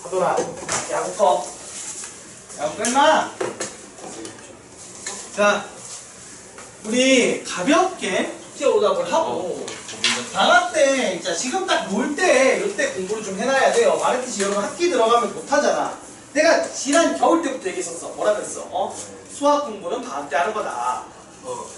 하더라. 야구 꺼. 야구 뺐나? 자, 우리 가볍게 숙제 오답을 하고 방학 때, 자, 지금 딱 놀 때, 이때 공부를 좀 해놔야 돼요. 말했듯이 여러분 학기 들어가면 못하잖아. 내가 지난 겨울 때부터 얘기했었어. 뭐라 그랬어? 수학 공부는 방학 때 하는 거다.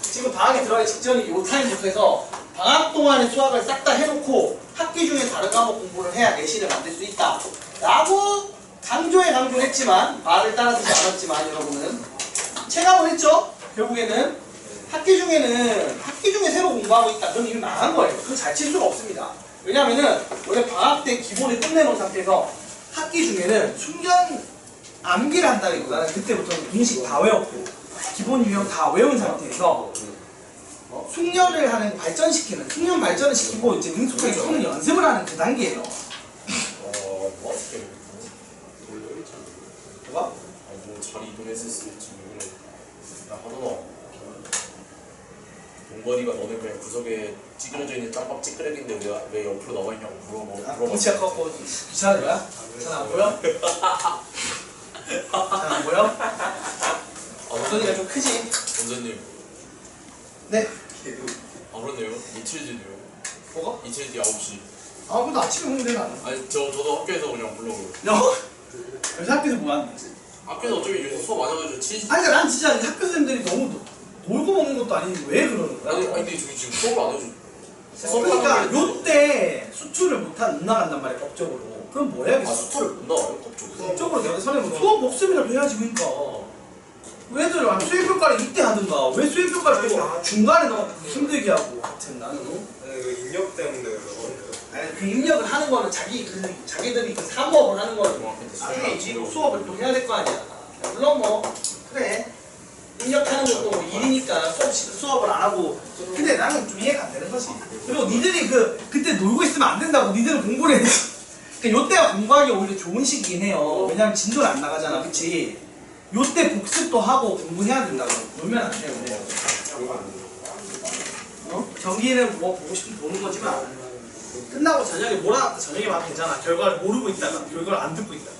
지금 방학에 들어가기 직전이 요 타임부터 해서 방학 동안에 수학을 싹 다 해놓고 학기 중에 다른 과목 공부를 해야 내신을 만들 수 있다 라고 강조를 했지만 말을 따라주지 않았지만 여러분은 체감을 했죠? 결국에는 학기 중에 새로 공부하고 있다. 그럼 이미 망한 거예요. 그거 잘 칠 수가 없습니다. 왜냐면은 원래 방학 때 기본을 끝내놓은 상태에서 학기 중에는 숙련 암기를 한다기보다는 그때부터는 공식 다 외웠고 기본 유형 다 외운 상태에서 숙련을 하는, 발전시키는, 숙련 발전을 시키고 이제 능숙하게 푸는 연습을 하는 그 단계예요. 뭐가? 잘 이동했을 수 있지. 야, 하동아. 동건이가 너네 그냥 구석에 찌그러져 있는 짬밥 찌끄레기인데 왜 옆으로 나와 있냐고 물어봐. 덩치가 컸고 귀찮은 거야? 잘 안 보여? 잘 안 보여? 원전이가 좀 크지? 원장님. 네. 그러네요. 이틀 뒤네요. 뭐가? 이틀 뒤 9시. 근데 아침에 먹으면 되나? 아니 저도 학교에서 그냥 불러고. 너? 요새 학교에서 뭐 하는 거지? 학교에서 어차피 요새 수업 안 해가지고 치지. 아니 그러니까 난 진짜 학교 선생님들이 너무 놀고 먹는 것도 아닌데 왜 그러는 거야? 아니 근데 저기 지금 수업을 안 해줘. 그러니까 요때 수투를 못 나간단 말이야 법적으로. 그럼 뭐 해야겠어? 수투를 못 나와요? 법적으로. 법적으로 내가 선생님 수업 목숨이라도 해야지. 그러니까 왜들 수행평가를 이때 하든가 왜 수행평가를 또 중간에 너무 힘들게 하고. 하여튼 나는 그 입력 때문에 그래서. 아니, 그 입력을 하는 거는 자기들이 그 사업을 하는 거는 나중에 이로 수업을 또 해야 될 거 아니야. 물론 뭐 그래 입력하는 것도 뭐 일이니까 수업을 안 하고. 근데 나는 좀 이해가 안 되는 거지. 그리고 니들이 그때 놀고 있으면 안 된다고. 니들은 공부를 해야 돼. 그러니까 요때가 공부하기 오히려 좋은 시기긴 해요. 왜냐면 진도를 안 나가잖아, 그치? 요때 복습도 하고 공부해야 된다고. 놀면 안 돼요. 경기는 뭐 보고 싶으면 보는 거지만 끝나고 저녁에 몰아놨다 저녁에 와도 되잖아. 결과를 모르고 있다가 결과를 안 듣고 있다가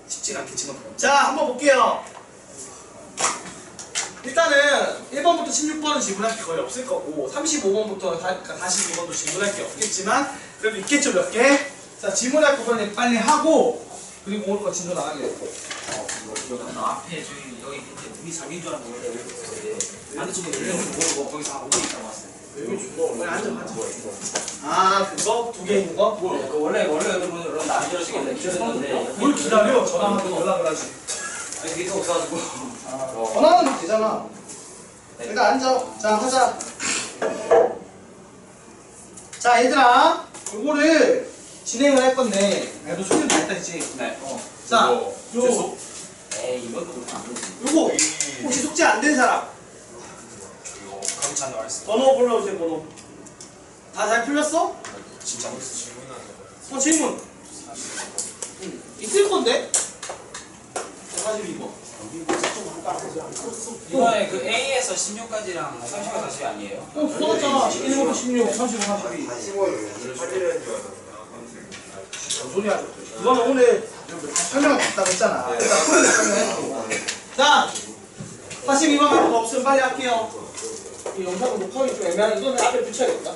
쉽지가 않겠지만. 자, 한번 볼게요. 일단은 1번부터 16번은 질문할 게 거의 없을 거고 35번부터 42번도 질문할 게 없겠지만 그래도 있겠죠, 몇 개? 자, 질문할 거는 빨리 하고 그리고 오늘 거 진도 나가게. 앞에 여기 밑에 우리 자기인 줄 알았는데 반대쪽에 열려서 모르고 거기서 오고 있다고 왔어요. 빨리 앉아. 그거? 두 개 있는 거? 원래 여러분 안 들으시겠네. 기다렸는데 뭘 기다려? 전화하고 연락을 하지. 아니 그게 없어가지고. 전화는 되잖아. 일단 앉아. 자, 하자. 자, 얘들아, 요거를 진행을 할 건데, 너 숙제 다 했다 했지? 네. 자, 계속? 에이 이것도 안 되지. 요거 혹시 숙제 안 된 사람? 감찬 나왔어. 번호 불러주세요, 번호. 다 잘 풀렸어? 진짜 질문하는 거. 질문. 있을 건데? 42번. 이번에 그 A에서 16까지랑 30과 40 아니에요? 써놨잖아. 1부터 16, 35, 42. 8일은 줄 알았어. 뭔 소리야. 이거는 오늘 설명을 받다고 했잖아. 일단 풀을 설명했고. 자, 42번부터 없으면 빨리 할게요. 이 영상은 녹화하기 좀 애매한, 이거는 앞에 붙여야겠다.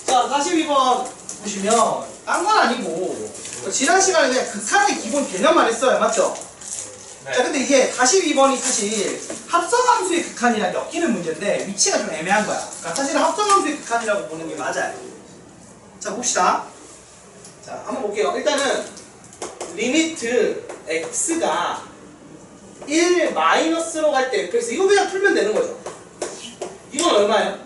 자, 42번 보시면 딴 건 아니고 지난 시간에 그냥 극한의 기본 개념만 했어요. 맞죠? 네. 자, 근데 이게 42번이 사실 합성함수의 극한이랑 엮이는 문제인데 위치가 좀 애매한 거야. 그러니까 사실은 합성함수의 극한이라고 보는 게 맞아요. 자, 봅시다. 자, 한번 볼게요. 일단은 리미트 x가 1 마이너스로 갈 때 fx, 이거 그냥 풀면 되는 거죠. 이건 얼마예요?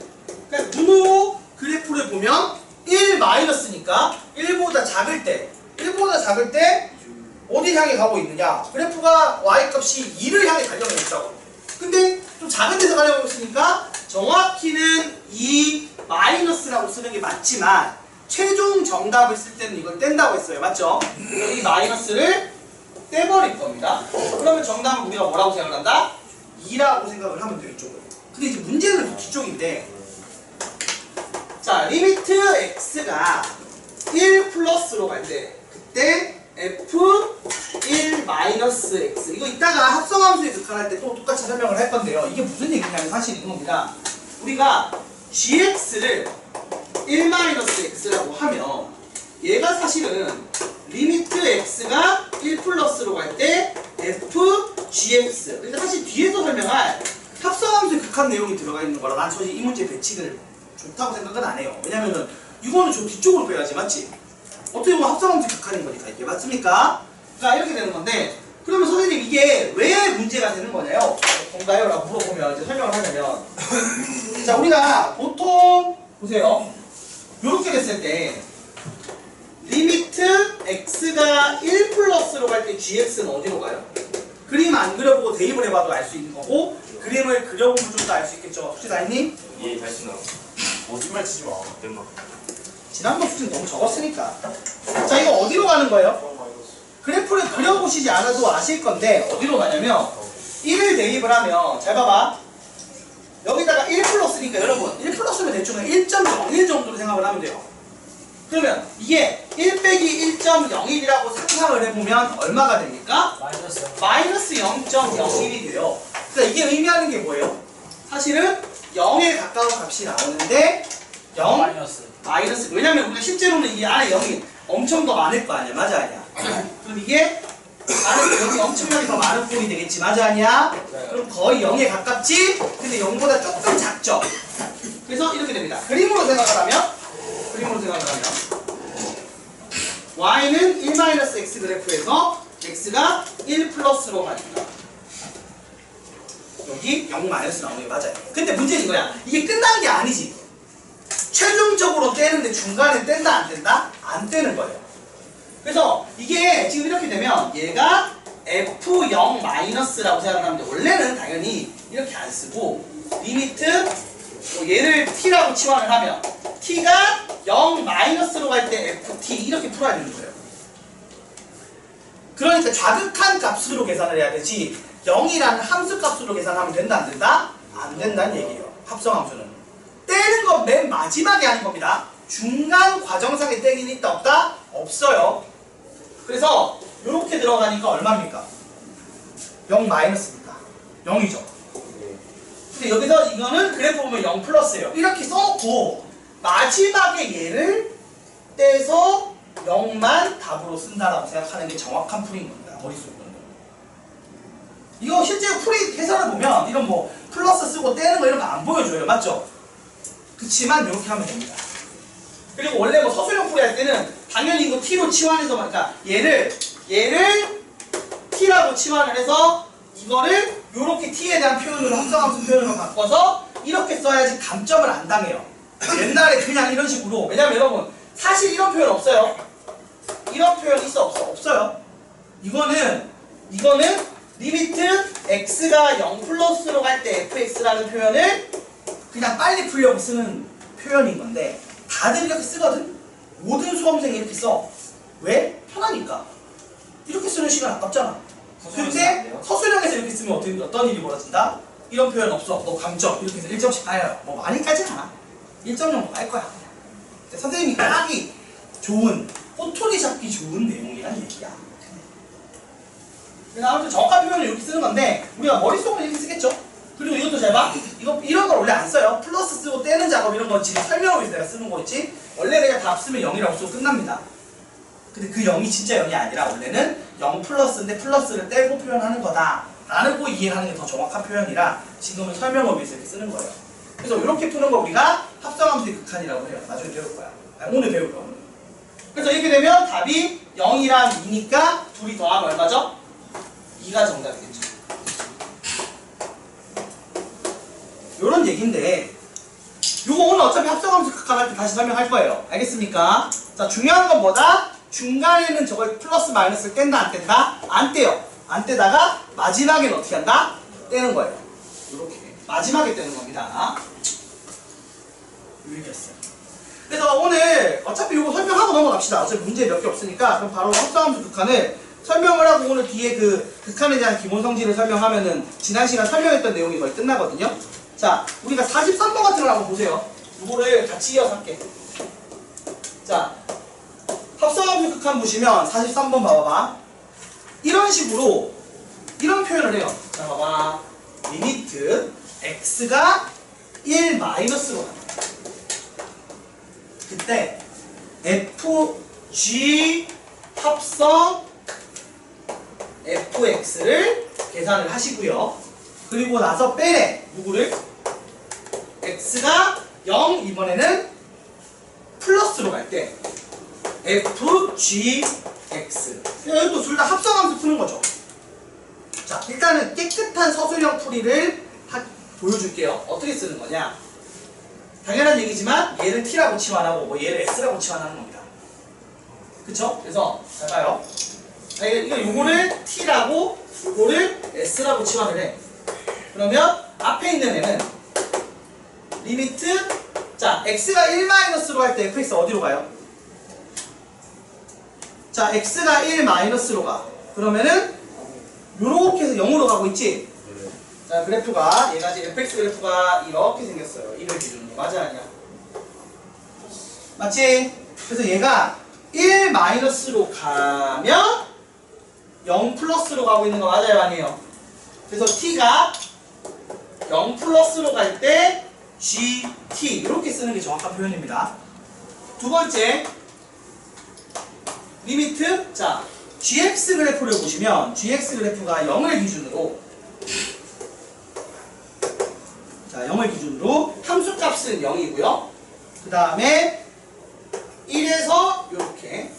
그러니까 분호 그래프를 보면 1 마이너스니까 1보다 작을 때 어디 향해 가고 있느냐? 그래프가 y값이 2를 향해 가려고 있다고. 근데 좀 작은 데서 가려고 있으니까 정확히는 2 마이너스라고 쓰는 게 맞지만 최종 정답을 쓸 때는 이걸 뗀다고 했어요. 맞죠? 이 마이너스를 떼버릴 겁니다. 그러면 정답은 우리가 뭐라고 생각한다? 2라고 생각을 하면 돼요. 이쪽으로. 근데 이제 문제는 뒤쪽인데, 자, 리미트 x가 1 플러스로 갈 때 그때 x 이거 이따가 합성함수의 극한할 때 또 똑같이 설명을 할 건데요. 이게 무슨 얘기냐면 사실 이겁니다. 우리가 gx를 1-x라고 하면 얘가 사실은 리미트 x가 1 플러스로 갈 때 fgx. 그러니까 사실 뒤에서 설명할 합성함수의 극한 내용이 들어가 있는 거라 난 솔직히 이 문제 배치를 좋다고 생각은 안 해요. 왜냐면은 이거는 저 뒤쪽으로 빼야지, 맞지? 어떻게 보면 합성함수 극한인 거니까 이게 맞습니까? 자, 이렇게 되는 건데, 그러면 선생님 이게 왜 문제가 되는 거냐요? 뭔가요? 라고 물어보면 이제 설명을 하려면 자, 우리가 보통 보세요. 요렇게 됐을 때 리미트 x가 1 플러스로 갈 때 gx는 어디로 가요? 그림 안 그려보고 대입을 해봐도 알 수 있는 거고, 그림을 그려보면 좀 더 알 수 있겠죠. 혹시 다혜님? 예, 다시 나와. 거짓말 치지 마. 덴마. 지난번 수준 너무 적었으니까. 자, 이거 어디로 가는 거예요? 그래프를 그려보시지 않아도 아실 건데 어디로 가냐면 1을 대입을 하면 잘 봐봐. 여기다가 1 플러스니까 여러분 1 플러스면 대충 1.01 정도로 생각을 하면 돼요. 그러면 이게 1 빼기 1.01이라고 상상을 해보면 얼마가 됩니까? 마이너스 0.01이 돼요. 그러니까 이게 의미하는 게 뭐예요? 사실은 0에 가까운 값이 나오는데 0 마이너스. 왜냐면 우리가 실제로는 이 안에 0이 엄청 더 많을 거 아니야. 맞아, 아니야? 그럼 이게 안에 0이 엄청나게 더 많은 꼴이 되겠지. 맞아, 아니야? 그럼 거의 0에 가깝지? 근데 0보다 조금 작죠? 그래서 이렇게 됩니다. 그림으로 생각을 하면 y는 1-x 그래프에서 x가 1 플러스로 가니까 여기 0 마이너스 나오는 게 맞아요. 근데 문제는 이거야. 이게 끝난 게 아니지. 최종적으로 떼는데 중간에 뗀다 안 뗀다? 안 떼는 거예요. 그래서 이게 지금 이렇게 되면 얘가 f0 마이너스라고 생각을 하는데 원래는 당연히 이렇게 안 쓰고 리미트 얘를 t라고 치환을 하면 t가 0 마이너스로 갈 때 ft 이렇게 풀어야 되는 거예요. 그러니까 자극한 값으로 계산을 해야 되지 0이라는 함수 값으로 계산하면 된다 안 된다? 안 된다는 얘기예요. 합성함수는. 떼는 건 맨 마지막에 하는 겁니다. 중간 과정상에 떼기는 있다 없다? 없어요. 그래서 이렇게 들어가니까 얼마입니까? 0 마이너스입니다. 0이죠. 근데 여기서 이거는 그래프 보면 0 플러스예요. 이렇게 써놓고 마지막에 얘를 떼서 0만 답으로 쓴다라고 생각하는 게 정확한 풀이인 겁니다. 머릿속으로는. 이거 실제로 풀이 해설을 보면 이런 뭐 플러스 쓰고 떼는 거 이런 거 안 보여줘요. 맞죠? 그치만 이렇게 하면 됩니다. 그리고 원래 뭐 서술형 풀이 할 때는 당연히 이거 t로 치환해서 그러니까 얘를 t라고 치환을 해서 이거를 요렇게 t에 대한 표현으로 합성함수 표현으로 바꿔서 이렇게 써야지 감점을 안 당해요. 옛날에 그냥 이런 식으로. 왜냐면 여러분 사실 이런 표현 없어요. 이런 표현 있어 없어? 없어요. 이거는 리미트 x가 0 플러스로 갈 때 fx라는 표현을 그냥 빨리 풀려고 쓰는 표현인 건데 다들 이렇게 쓰거든? 모든 수험생이 이렇게 써. 왜? 편하니까. 이렇게 쓰는 시간 아깝잖아. 근데 서술형에서 이렇게 쓰면 어떤 일이 벌어진다? 이런 표현 없어. 너 감점. 이렇게 해서 1점씩 까요. 뭐 많이 까지 않아. 1점 정도 깔 거야. 근데 선생님이 까기 좋은, 꼬투리 잡기 좋은 내용이란 얘기야. 그래서 아무튼 정확한 표현을 이렇게 쓰는 건데 우리가 머릿속으로 이렇게 쓰겠죠? 그리고 이것도 잘 봐. 이런 걸 원래 안 써요. 플러스 쓰고 떼는 작업 이런 거 지금 설명을 위해서 내가 쓰는 거겠지? 원래 그냥 답 쓰면 0이라고 쓰고 끝납니다. 근데 그 0이 진짜 0이 아니라 원래는 0 플러스인데 플러스를 떼고 표현하는 거다 라고 이해하는 게 더 정확한 표현이라 지금은 설명을 위해서 이렇게 쓰는 거예요. 그래서 이렇게 푸는 거 우리가 합성함수의 극한이라고 해요. 나중에 배울 거야. 아니, 오늘 배울 거야. 오늘. 그래서 이렇게 되면 답이 0이랑 2니까 둘이 더하면 얼마죠? 2가 정답이겠죠. 요런 얘기인데 요거 오늘 어차피 합성함수 극한할 때 다시 설명할 거예요. 알겠습니까? 자, 중요한 건 뭐다? 중간에는 저걸 플러스 마이너스를 뗀다 안 뗀다? 안 떼요. 안 떼다가 마지막에는 어떻게 한다? 떼는 거예요. 요렇게 마지막에 떼는 겁니다. 요 얘기였어요. 그래서 오늘 어차피 요거 설명하고 넘어갑시다. 어차피 문제 몇 개 없으니까 그럼 바로 합성함수 극한을 설명을 하고 오늘 뒤에 그 극한에 대한 기본 성질을 설명하면은 지난 시간 설명했던 내용이 거의 끝나거든요. 자, 우리가 43번 같은 걸 한번 보세요. 이거를 같이 이어서 할게. 자, 합성함수 극한 보시면 43번 봐봐봐. 이런 식으로 이런 표현을 해요. 자, 봐봐. 리미트 x가 1 마이너스로 간다. 그때 fg 합성 fx를 계산을 하시고요. 그리고 나서 빼래. 누구를? x가 0 이번에는 플러스로 갈 때 fgx 이것도 둘 다 합성함수 푸는 거죠. 자, 일단은 깨끗한 서술형 풀이를 보여줄게요. 어떻게 쓰는 거냐? 당연한 얘기지만 얘를 t라고 치환하고 뭐 얘를 s라고 치환하는 겁니다. 그쵸? 그래서 잘 봐요. 자, 요거를 t라고 요거를 s라고 치환을 해. 그러면 앞에 있는 애는 리미트 자 x가 1-로 갈 때 fx 어디로 가요? 자 x가 1-로 가. 그러면은 요렇게 해서 0으로 가고 있지? 자 그래프가 얘가 지금 fx 그래프가 이렇게 생겼어요. 이걸 기준으로. 맞아 아니야? 맞지? 그래서 얘가 1-로 가면 0+로 가고 있는 거 맞아요 아니에요? 그래서 t가 0+로 갈 때 gt 이렇게 쓰는 게 정확한 표현입니다. 두 번째 리미트 자 gx 그래프를 보시면 gx 그래프가 0을 기준으로 자 0을 기준으로 함수값은 0이고요. 그 다음에 1에서 요렇게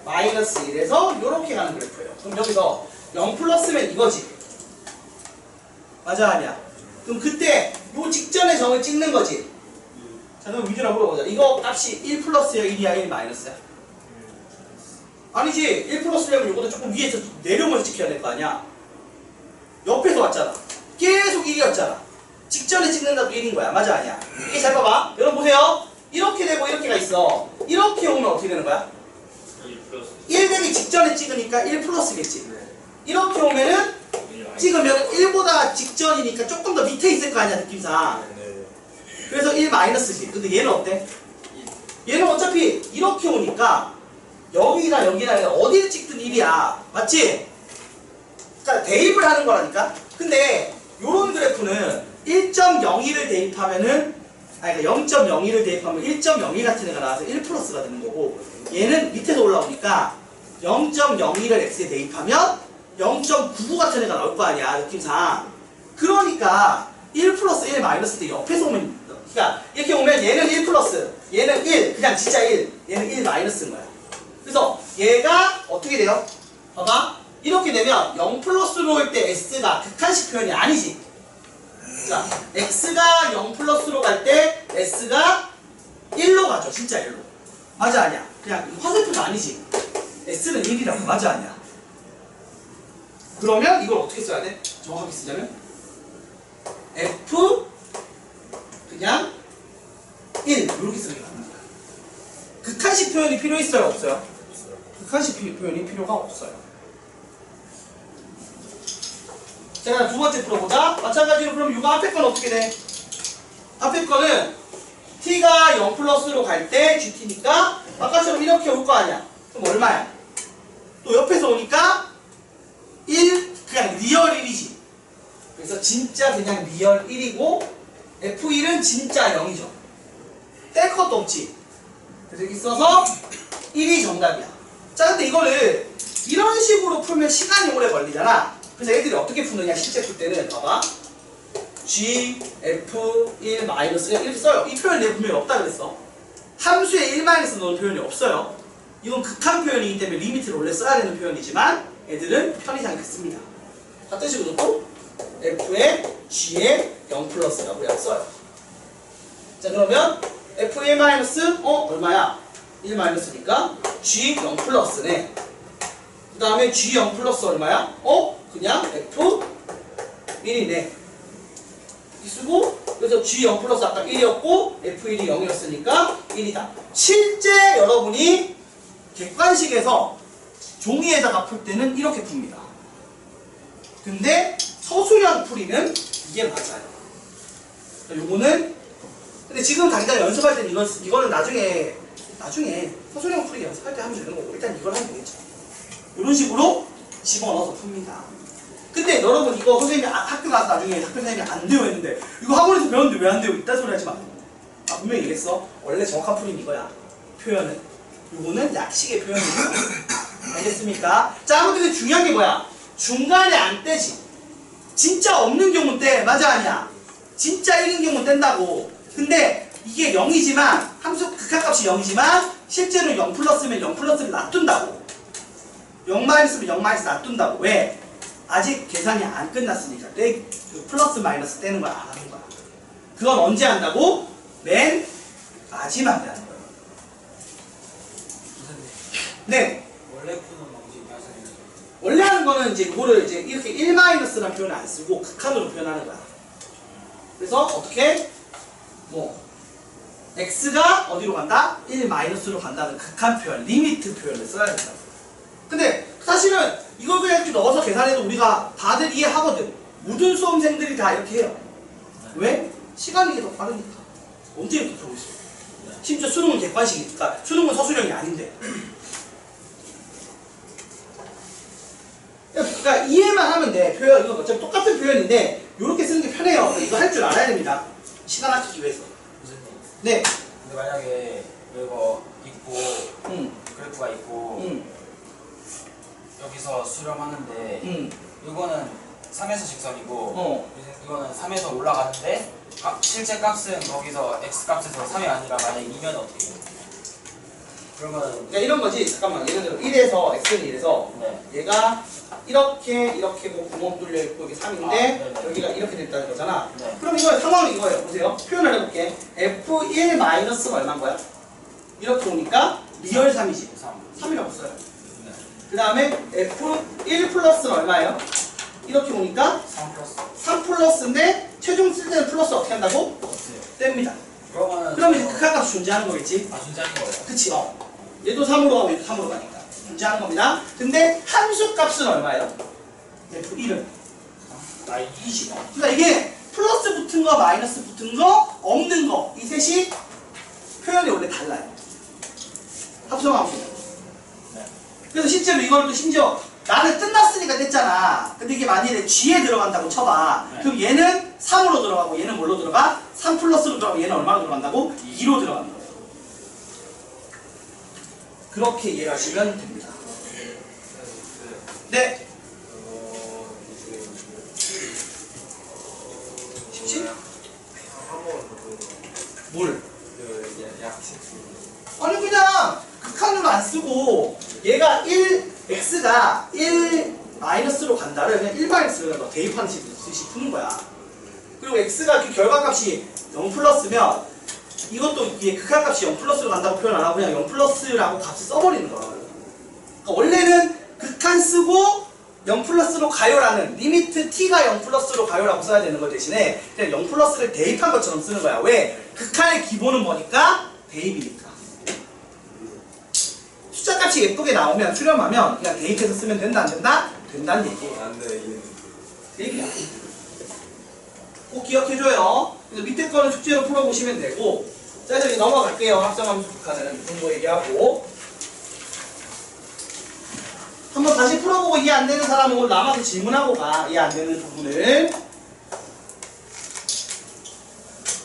마이너스 1에서 요렇게 가는 그래프예요. 그럼 여기서 0+면 이거지. 맞아 아니야? 그럼 그때 요 직전의 정을 찍는 거지. 자 그럼 위주로 물어보자. 이거 값이 1+야 1이야 1 마이너스야? 아니지. 1+려면 요거도 조금 위에서 내려오면서 찍혀야 될 거 아니야. 옆에서 왔잖아. 계속 1이었잖아. 직전에 찍는다도 1인 거야. 맞아 아니야? 이게 잘 봐봐. 여러분 보세요. 이렇게 되고 이렇게가 있어. 이렇게 오면 어떻게 되는 거야? 1 되기 직전에 찍으니까 1+겠지. 이렇게 오면은 찍으면 1보다 직전이니까 조금 더 밑에 있을 거 아니야 느낌상. 그래서 1-지. 근데 얘는 어때? 얘는 어차피 이렇게 오니까 여기나 여기나 어디를 찍든 1이야. 맞지? 그러니까 대입을 하는 거라니까. 근데 요런 그래프는 1.01을 대입하면은 아니 그러니까 0.01을 대입하면 1.01 같은 애가 나와서 1+가 되는 거고 얘는 밑에서 올라오니까 0.01을 x에 대입하면 0.99 같은 애가 나올 거 아니야 느낌상. 그러니까 1+1 때 옆에서 오면 그러니까 이렇게 오면 얘는 1+, 얘는 1 그냥 진짜 1 얘는 1-인 거야. 그래서 얘가 어떻게 돼요? 봐봐 이렇게 되면 0+로 올 때 s가 극한식 표현이 아니지. 자 x가 0+로 갈 때 s가 1로 가죠. 진짜 1로. 맞아 아니야? 그냥 화살표가 아니지. s는 1이라고. 맞아 아니야? 그러면 이걸 어떻게 써야 돼? 정확하게 쓰자면 f 그냥 1 이렇게 쓰는 게 맞는 거야. 극한식 표현이 필요 있어요? 없어요? 극한식 표현이 필요가 없어요. 자, 두 번째 풀어보자. 마찬가지로 그럼 이거 앞에 건 어떻게 돼? 앞에 거는 t가 0+로 갈 때 gt니까 아까처럼 이렇게 올 거 아니야. 그럼 얼마야? 또 옆에서 오니까 1 그냥 리얼 1이지. 그래서 진짜 그냥 리얼 1이고 f1은 진짜 0이죠. 뗄 것도 없지. 그래서 여기 써서 1이 정답이야. 자 근데 이거를 이런 식으로 풀면 시간이 오래 걸리잖아. 그래서 애들이 어떻게 푸느냐 실제 풀 때는 봐봐 g, f, 1, 마이너스 이렇게 써요. 이 표현 내 분명히 없다 그랬어. 함수에 1 마이너스 넣은 표현이 없어요. 이건 극한 표현이기 때문에 리미트를 원래 써야 되는 표현이지만 애들은 편의상에 씁니다. 같은 식으로 또 f에 g에 0+라고 그냥 써요. 자 그러면 f1 마이너스 얼마야? 1 마이너스니까 g 0+네. 그 다음에 g 0+ 얼마야? 그냥 f 1이네. 이렇게 쓰고 그래서 g 0+ 아까 1이었고 f1이 0이었으니까 1이다. 실제 여러분이 객관식에서 종이에다가 풀 때는 이렇게 풉니다. 근데 서술형 풀이는 이게 맞아요. 요거는 근데 지금 당장 연습할 때는 이거는 나중에 서술형 풀이 연습할 때 하면 되는 거고 일단 이걸 하면 되겠죠. 이런 식으로 집어넣어서 풉니다. 근데 여러분 이거 선생님이 학교 가서 나중에 학교 선생님이 안 되어 있는데 이거 학원에서 배웠는데 왜 안 되어 있다 소리 하지 마. 분명히 얘기했어. 원래 정확한 풀이는 이거야. 표현은. 이거는 약식의 표현이에요. 알겠습니까? 자, 아무튼 중요한 게 뭐야? 중간에 안 떼지. 진짜 없는 경우는 떼. 맞아 아니야? 진짜 1인 경우는 뗀다고. 근데 이게 0이지만 함수 극한값이 0이지만 실제로 0 플러스면 0 플러스를 놔둔다고. 0 마이너스면 0 마이너스 놔둔다고. 왜? 아직 계산이 안 끝났으니까. 그 플러스 마이너스 떼는 걸 안 하는 거야. 그건 언제 한다고? 맨 마지막에 하는 거예요. 네. 원래 푸는 방식이 하시는 원래 하는 거는 이제 이거를 이제 이렇게 1-라는 표현을 안 쓰고 극한으로 표현하는 거야. 그래서 어떻게? 뭐 x가 어디로 간다? 1-로 간다는 극한 표현, 리미트 표현을 써야 된다. 근데 사실은 이걸 그냥 이렇게 넣어서 계산해도 우리가 다들 이해하거든. 모든 수험생들이 다 이렇게 해요. 왜? 시간이 더 빠르니까. 언제 이렇게 배우고 있어? 심지어 수능은 객관식이니까 수능은 서술형이 아닌데. 그러니까 이해만 하면 돼. 표현 이건 어차피 똑같은 표현인데 이렇게 쓰는 게 편해요. 이거 할 줄 알아야 됩니다. 시간 아끼기 위해서. 선생님. 네. 근데 만약에 이거 있고 그래프가 있고 여기서 수렴하는데 이거는 3에서 직선이고 이거는 3에서 올라가는데 실제 값은 거기서 x 값에서 3이 아니라 만약에 2면 어떻게 해요? 그러면 그러니까 이런 거지. 잠깐만. 예를 들어 1에서 x는 1에서 네. 얘가 이렇게 뭐 구멍 뚫려 있고 여기 3인데 네네. 여기가 이렇게 됐다는 거잖아. 네. 그럼 이거 상황이 이거예요. 보세요. 표현을 해볼게. f1 마이너스가 얼마인 거야? 이렇게 오니까 리얼 3이지. 3이라고 써요. 네. 그 다음에 f1 플러스는 얼마예요? 이렇게 오니까 3 플러스 3 플러스인데 최종 쓸 때는 플러스 어떻게 한다고? 없어요. 뗍니다. 그러면 그럼 이제 극한값이 존재하는 거겠지? 존재하는 거예요. 그치? 얘도 3으로 가고 얘도 3으로 가니까 존재하는 겁니다. 근데 함수 값은 얼마예요? f1은 아 20. 그러니까 이게 플러스 붙은 거 마이너스 붙은 거 없는 거 이 셋이 표현이 원래 달라요. 합성함수는. 네. 그래서 실제로 이걸 또 심지어 나는 끝났으니까 됐잖아. 근데 이게 만일에 G에 들어간다고 쳐봐. 네. 그럼 얘는 3으로 들어가고 얘는 뭘로 들어가? 3 플러스로 들어가고 얘는 얼마로 들어간다고? 2로 들어가는 거예요. 그렇게 이해하시면 됩니다. 네. 쉽지? 뭘? 아니 그냥 극한으로 안 쓰고 얘가 x가 1-로 간다를 그냥 1-로 대입하는 식으로 푸는 거야. 그리고 x가 그 결과값이 0 플러스면 이것도 이게 극한값이 0 플러스로 간다고 표현 안 하고 그냥 0 플러스라고 값을 써버리는 거라고. 그러니까 원래는 극한 쓰고 0 플러스로 가요라는 리미트 t가 0 플러스로 가요라고 써야 되는 거 대신에 그냥 0 플러스를 대입한 것처럼 쓰는 거야. 왜? 극한의 기본은 뭐니까? 대입이니까. 숫자값이 예쁘게 나오면 수렴하면 그냥 대입해서 쓰면 된다 안 된다? 된다는 얘기예요. 안 돼, 그 얘기야. 꼭 기억해줘요. 그래서 밑에 거는 숙제로 풀어보시면 되고 자 이제 넘어갈게요. 합성함수 극한은 공부 얘기하고 한번 다시 풀어보고 이해 안 되는 사람은 오늘 남아서 질문하고 가. 이해 안 되는 부분을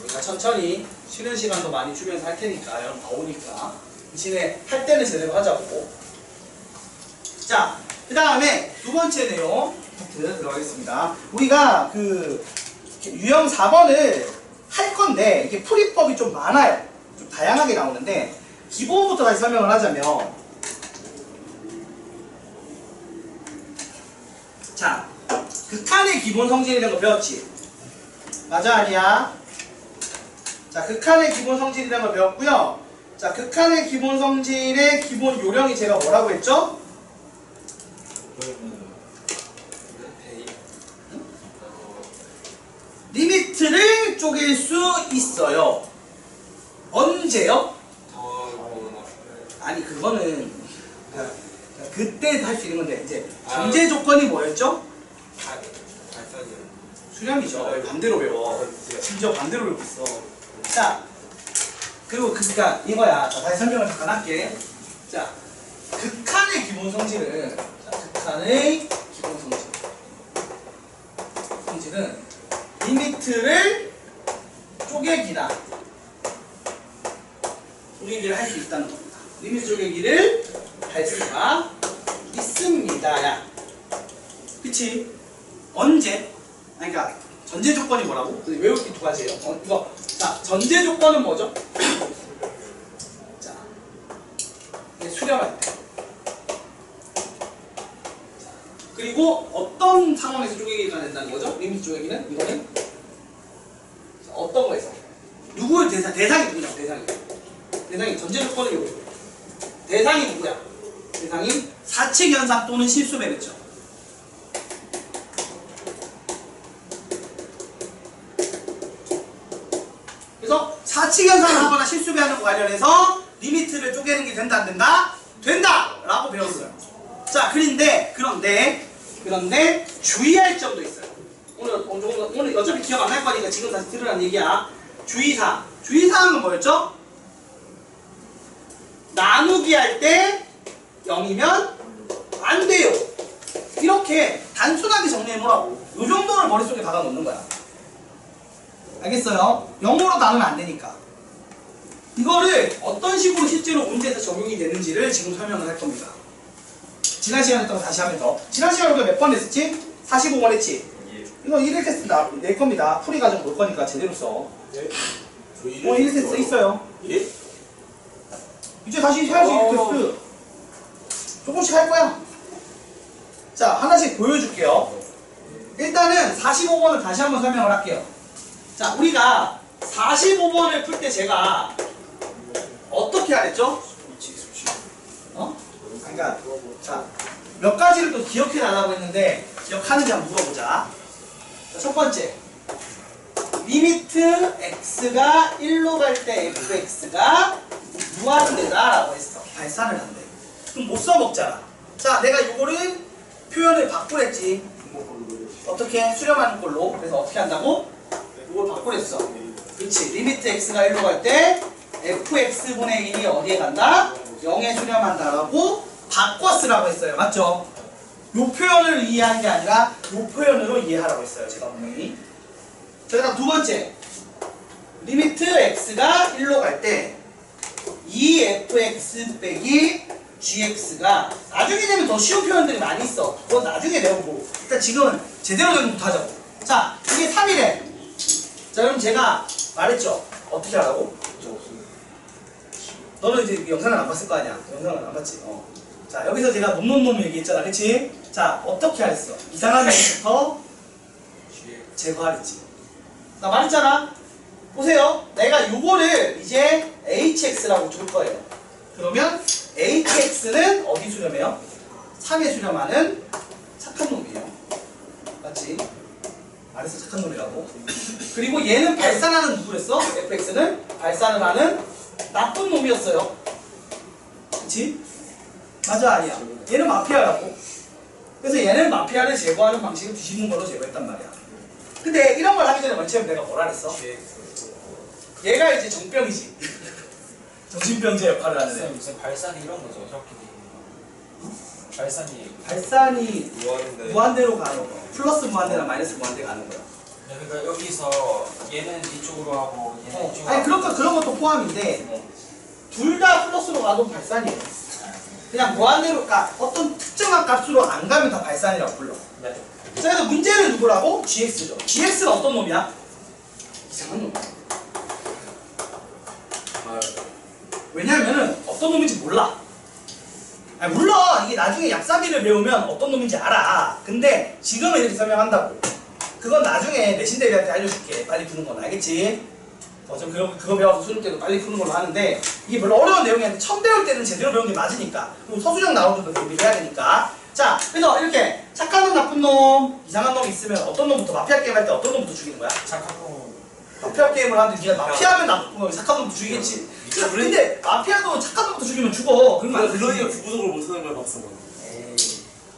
우리가 천천히 쉬는 시간도 많이 주면서 할 테니까 여러분 더우니까 대신에 할 때는 제대로 하자고. 자, 그 다음에 두 번째 내용 들어가겠습니다. 우리가 그 유형 4번을 할 건데 이게 풀이법이 좀 많아요. 좀 다양하게 나오는데 기본부터 다시 설명을 하자면 자, 극한의 기본 성질이라는 거 배웠지? 맞아 아니야? 자, 극한의 기본 성질이라는 걸 배웠고요. 자, 극한의 기본 성질의 기본 요령이 제가 뭐라고 했죠? 리미트를 쪼갤 수 있어요. 언제요? 아니 그거는 그때 할 수 있는 건데 이제 전제 조건이 뭐였죠? 수렴이죠. 반대로 배워. 심지어 반대로 배우고 있어. 자, 그리고 그니까 이거야. 자, 다시 설명을 잠깐 할게. 자, 극한의 기본 성질은 자, 극한의 기본 성질. 사실은 리미트를 쪼개기를 할 수 있다는 겁니다. 리미트 쪼개기를 할 수가 있습니다. 야. 그치? 언제? 아니, 그러니까 전제 조건이 뭐라고? 외울 게 두 가지예요. 이거. 자, 전제 조건은 뭐죠? 자, 이게 수렴할 때. 그리고 어떤 상황에서 쪼개기가 된다는 거죠? 리미트 쪼개기는? 이거는 어떤 거에서? 누구의 대상이 누구냐? 대상이 전제 조건은 이거. 대상이 누구야? 대상이 사칙 현상 또는 실수 배배죠. 그래서 사칙 현상을 하거나 실수 배하는 거 관련해서 리미트를 쪼개는 게 된다 안 된다? 된다! 라고 배웠어요. 자, 그런데 주의할 점도 있어요. 오늘 어차피 기억 안 날 거니까 지금 다시 들으라는 얘기야. 주의사항은 뭐였죠? 나누기 할 때 0이면 안 돼요. 이렇게 단순하게 정리해 놓으라고. 요 정도를 머릿속에 박아 놓는 거야. 알겠어요? 0으로 나누면 안 되니까. 이거를 어떤 식으로 실제로 문제에서 적용이 되는지를 지금 설명을 할 겁니다. 지난 시간에 했던 거 다시 하면 더. 지난 시간에 우리가 몇 번 했었지? 45번 했지? 예. 이거 1일 테스트 낼 겁니다. 풀이 과정 볼 거니까 제대로 써. 예? 1일 테스트 있어요. 예? 이제 다시 해야지, 1일 테스트. 조금씩 할 거야. 자, 하나씩 보여줄게요. 일단은 45번을 다시 한번 설명을 할게요. 자, 우리가 45번을 풀 때 제가 어떻게 하랬죠? 그러니까 자, 몇 가지를 또 기억해 달라고 했는데 기억하는지 한번 물어보자. 자, 첫 번째, 리미트 x가 1로 갈 때 fx가 무한대다 라고 했어. 발산을 한대. 그럼 못 써먹잖아. 자, 내가 요거를 표현을 바꾸랬지. 어떻게? 수렴하는 걸로. 그래서 어떻게 한다고? 이걸 바꾸랬어. 그렇지. 리미트 x가 1로 갈 때 fx분의 1이 어디에 간다? 0에 수렴한다라고 바꿔 쓰라고 했어요. 맞죠? 요 표현을 이해하는 게 아니라 요 표현으로 이해하라고 했어요. 제가 분명히. 자, 그다음 두 번째. 리미트 x가 1로 갈 때 2fx 빼기 gx가 나중에 되면 더 쉬운 표현들이 많이 있어. 그건 나중에 배우고 일단 지금은 제대로 된 것부터 하자고. 자, 이게 3이래. 자, 그럼 제가 말했죠. 어떻게 하라고? 너는 이제 영상을 안 봤을 거 아니야. 영상을 안 봤지. 자, 여기서 제가 놈 얘기했잖아. 그치? 자, 어떻게 하랬어? 이상한 놈부터 제거하랬지. 나 말했잖아. 보세요. 내가 요거를 이제 hx라고 줄 거예요. 그러면 hx는 어디 수렴해요? 3에 수렴하는 착한 놈이에요. 맞지? 말해서 착한 놈이라고. 그리고 얘는 발산하는 누구랬어? fx는 발산을 하는 나쁜 놈이었어요. 그치? 맞아, 아니야? 얘는 마피아라고. 그래서 얘는 마피아를 제거하는 방식을 뒤집는 걸로 제거했단 말이야. 근데 이런 걸 하기 전에 맨 처음에 내가 뭐라 그랬어? 얘가 이제 정병이지. 정신병자 역할을 하는 애. 무슨 발산이 이런 거죠, 저렇게. 발산이 무한대. 무한대로 가는 거. 플러스 무한대나 마이너스 무한대 가는 거야. 그러니까 여기서 얘는 이쪽으로 하고 얘는 이쪽으로 아니 하고. 그런 것도 포함인데 둘 다 플러스로 가도 발산이에요. 그냥 무한대로 어떤 특정한 값으로 안 가면 다 발산이라고 불러. 네. 자, 그래서 문제는 누구라고? gx죠. gx는 어떤 놈이야? 이상한 놈. 왜냐면은 어떤 놈인지 몰라. 아니, 물론 이게 나중에 얍삽이를 배우면 어떤 놈인지 알아. 근데 지금은 이렇게 설명한다고. 그건 나중에 내신 대비할 때 알려줄게. 빨리 푸는 건 알겠지? 좀 그거 배워서 수능 때도 빨리 푸는 걸로 하는데 이게 별로 어려운 내용이 아닌데 처음 배울 때는 제대로 배운 게 맞으니까. 그리고 서술형 나올 때도 준비를 해야 되니까. 자, 그래서 이렇게 착한 놈, 나쁜 놈, 이상한 놈이 있으면 어떤 놈부터 마피아 게임 할 때 어떤 놈부터 죽이는 거야? 착한 놈. 마피아 게임을 하는데 네가 마피아면 나쁜 놈, 착한 놈부터 죽이겠지. 근데 마피아도 착한 놈부터 죽이면 죽어. 그러면 안 그러니까 되지. 구구독을 못하는 거야, 박사는.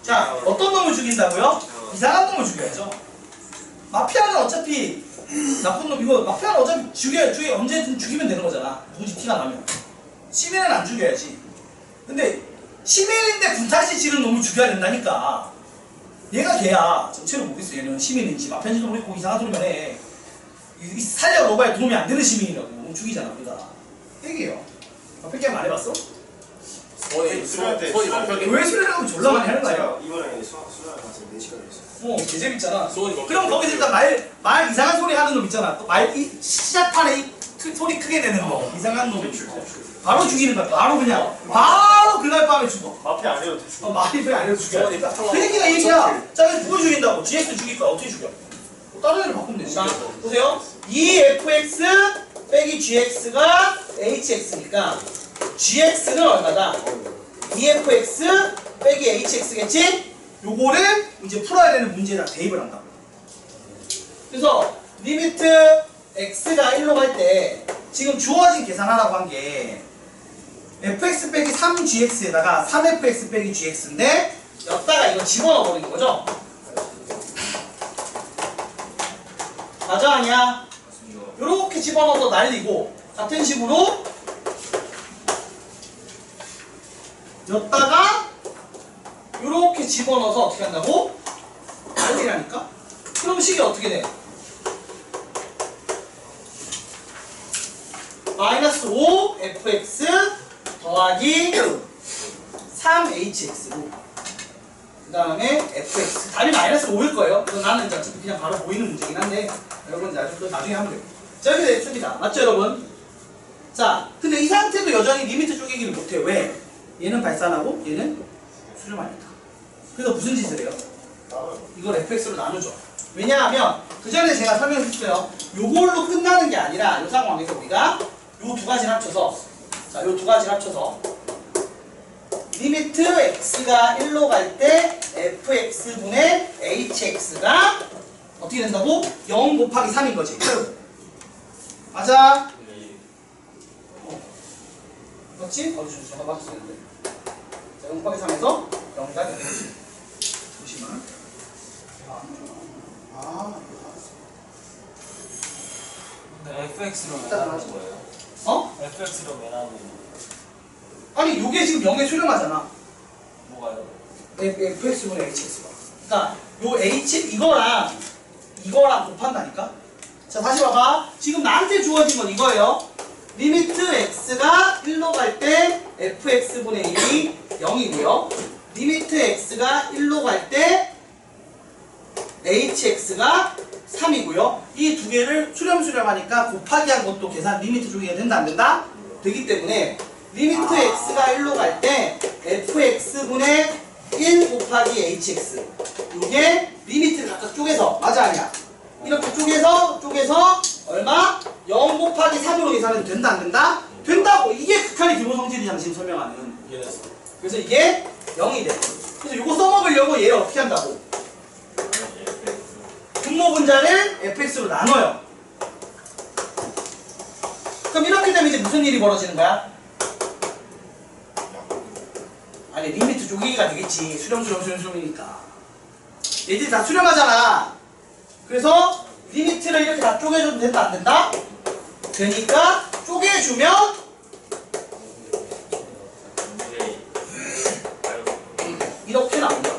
자, 어떤 놈을 죽인다고요? 이상한 놈을 죽여야죠. 마피아는 어차피 나쁜 놈, 이거 마피아는 어차피 언제든 죽이면 되는 거잖아. 누구지 티가 나면. 시민은 안 죽여야지. 근데 시민인데 군타시 치는 놈을 죽여야 된다니까. 얘가 걔야. 전체를 모르겠어. 얘는 시민인지 마편지도 모르겠고 이상한 소리만 해. 살려 로바에 도움이 안 되는 시민이라고. 죽이잖아 우리가. 핵이에요. 마편기 안 해봤어? 손이 막혀게. 왜 수련하면 졸라 많이 하는 거야? 이번에 수련 가서 4시간 했어. 개재밌잖아. 소원이 먹혀. 그럼 거기서 일단 말 이상한 소리 하는 놈 있잖아. 또 시작판에 소리 크게 내는 거. 이상한 놈. 바로 죽이는 거야. 바로 그냥. 바로 그날 밤에 죽어. 마피 안 해도 돼. 마피를 안 해도 죽여. 소원이 딱 그 얘기가 얘기야. 자, 누구 죽인다고? GX 죽일 거야. 어떻게 죽여? 뭐 다른 애를 바꾸면 되지. 자, 보세요. EFX 빼기 GX가 HX니까 GX는 얼마다? EFX 빼기 HX겠지? 요거를 이제 풀어야 되는 문제에다 대입을 한다. 그래서 리미트 x가 1로 갈 때 지금 주어진 계산하라고 한 게 fx 빼기 3gx에다가 3fx 빼기 gx인데 여기다가 이거 집어넣어 버리는 거죠? 맞아 아니야? 요렇게 집어넣어서 날리고 같은 식으로 여기다가 요렇게 집어넣어서 어떻게 한다고? 날리라니까? 그럼 식이 어떻게 돼? 마이너스 5fx 더하기 3hx로 그 다음에 fx 답이 마이너스 5일 거예요. 그래서 나는 이제 어차피 그냥 바로 보이는 문제긴 한데 여러분 나중에 하면 돼요. 자 이렇게 됐습니다. 맞죠 여러분? 자 근데 이 상태도 여전히 리미트 쪼개기를 못해요. 왜? 얘는 발산하고 얘는 수렴하니까. 그래서 무슨 짓을 해요? 이걸 fx로 나누죠. 왜냐하면 그 전에 제가 설명했어요. 요걸로 끝나는 게 아니라 이 상황에서 우리가 요 두 가지를 합쳐서 자, 요 두 가지를 합쳐서 리미트 x가 1로 갈 때 fx분의 hx가 어떻게 된다고? 0 곱하기 3인 거지. 맞아? 맞지? 제가 맞췄었는데. 자, 0 곱하기 3에서 0이 되는 거지. 잠시만. 근데 FX로 왜 일단 나눈 하자. 거예요? 어? FX로 왜 나눈 거예요? 아니, 요게 지금 0에 수렴하잖아. 뭐가요? fx분의 hx가. 그러니까 요 h 이거랑 곱한다니까. 자 다시 봐봐. 지금 나한테 주어진 건 이거예요. 리미트 x가 1로 갈 때 fx분의 1이 0이고요. 리미트 x가 1로 갈 때 hx가 3이고요. 이 두 개를 수렴하니까 곱하기 한 것도 계산 리미트 조기가 된다 안 된다? 되기 때문에 리미트 x가 1로 갈 때 fx분의 1 곱하기 hx 이게 리미트를 각각 쪼개서 맞아 아니야? 이렇게 쪼개서 얼마? 0 곱하기 3으로 계산해도 된다 안 된다? 된다고! 이게 극한의 기본 성질이잖아 지금 설명하는. 그래서 이게 0이 돼. 그래서 이거 써먹으려고 얘를 어떻게 한다고? 분모 분자를 fx로 나눠요. 그럼 이렇게 되면 이제 무슨 일이 벌어지는 거야? 아니 리미트 쪼개기가 되겠지. 수렴이니까 얘들이 다 수렴하잖아. 그래서 리미트를 이렇게 다 쪼개줘도 된다 안 된다? 되니까 쪼개주면 이렇게 나온다.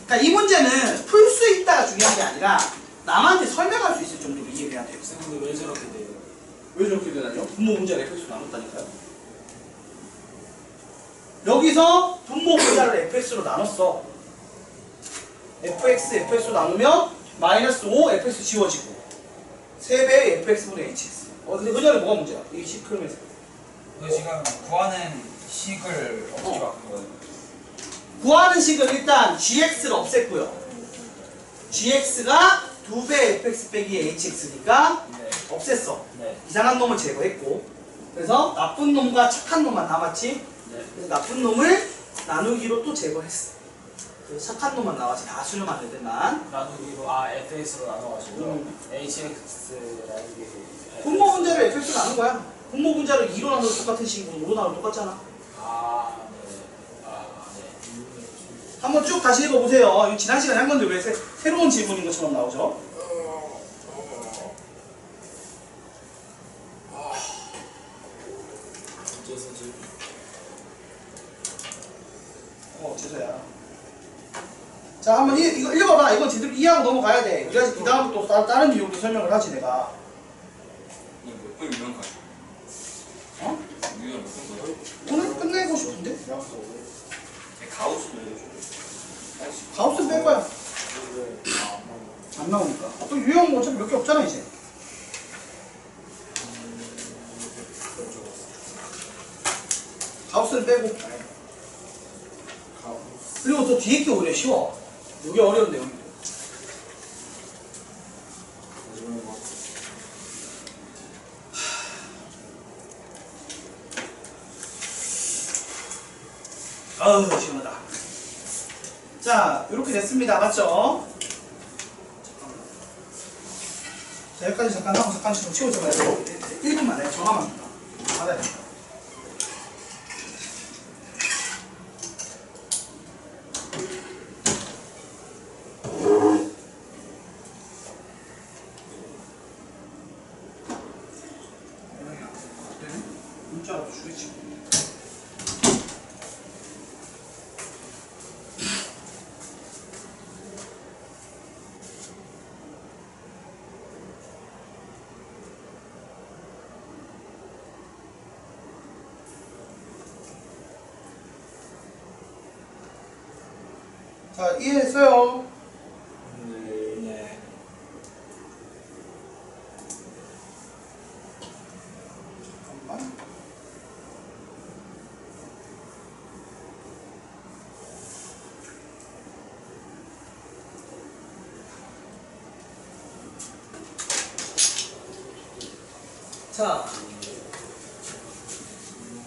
그러니까 이 문제는 풀 수 있다가 중요한 게 아니라 남한테 설명할 수 있을 정도로 이해해야 돼요. 근데 왜 저렇게 돼요? 왜 저렇게 되나요? 분모 분자를 fx로 나눴다니까요. 여기서 분모 분자를 fx로 나눴어. fx로 나누면 마이너스 5 fx 지워지고 3배의 fx분의 hx. 근데 그 전에 뭐가 문제야? 이게 10km에서 그 지금 구하는 식을 어떻게 바꾼 거예요? 구하는 식은 일단 gx를 없앴고요. gx가 2배 fx 빼기 hx니까 네. 없앴어. 네. 이상한 놈을 제거했고 그래서 나쁜 놈과 착한 놈만 남았지. 네. 그래서 나쁜 놈을 나누기로 또 제거했어. 그래서 착한 놈만 나왔지. 다 수렴한 애들만. 나누기로 FX로 나눠가지고 HX라는 게 분모 분자를 fx로 나눈 거야. 분모 분자를 2로 나눠도 똑같은 식이고 5로 나눠도 똑같잖아. 한번 쭉 다시 읽어보세요. 이거 지난 시간에 한 건데 왜 새로운 질문인 것처럼 나오죠? 죄송야. 자, 한번 이거 읽어봐. 이건 제대로 이해하고 넘어가야 돼. 그래야지 그 다음 또 다른 내용도 설명을 하지 내가. 이거 몇번 유명한 거 어? 유명 몇번 거야? 오늘 끝내고 싶은데? 가우스는 가우스 뺄 거야. 안 나오니까. 또 유형 뭐 어차피 몇 개 없잖아 이제. 가우스는 빼고. 그리고 또 뒤에 게 오히려 쉬워. 이게 어려운 내용이고. 아우 시원하다. 자, 이렇게 됐습니다. 맞죠? 자, 여기까지 잠깐 하고 잠깐 좀 치워줘봐요. 1분만 해. 전화만 받아야 됩니다. 문자라도 주겠지. 자, 이해했어요? 네. 잠깐만. 자,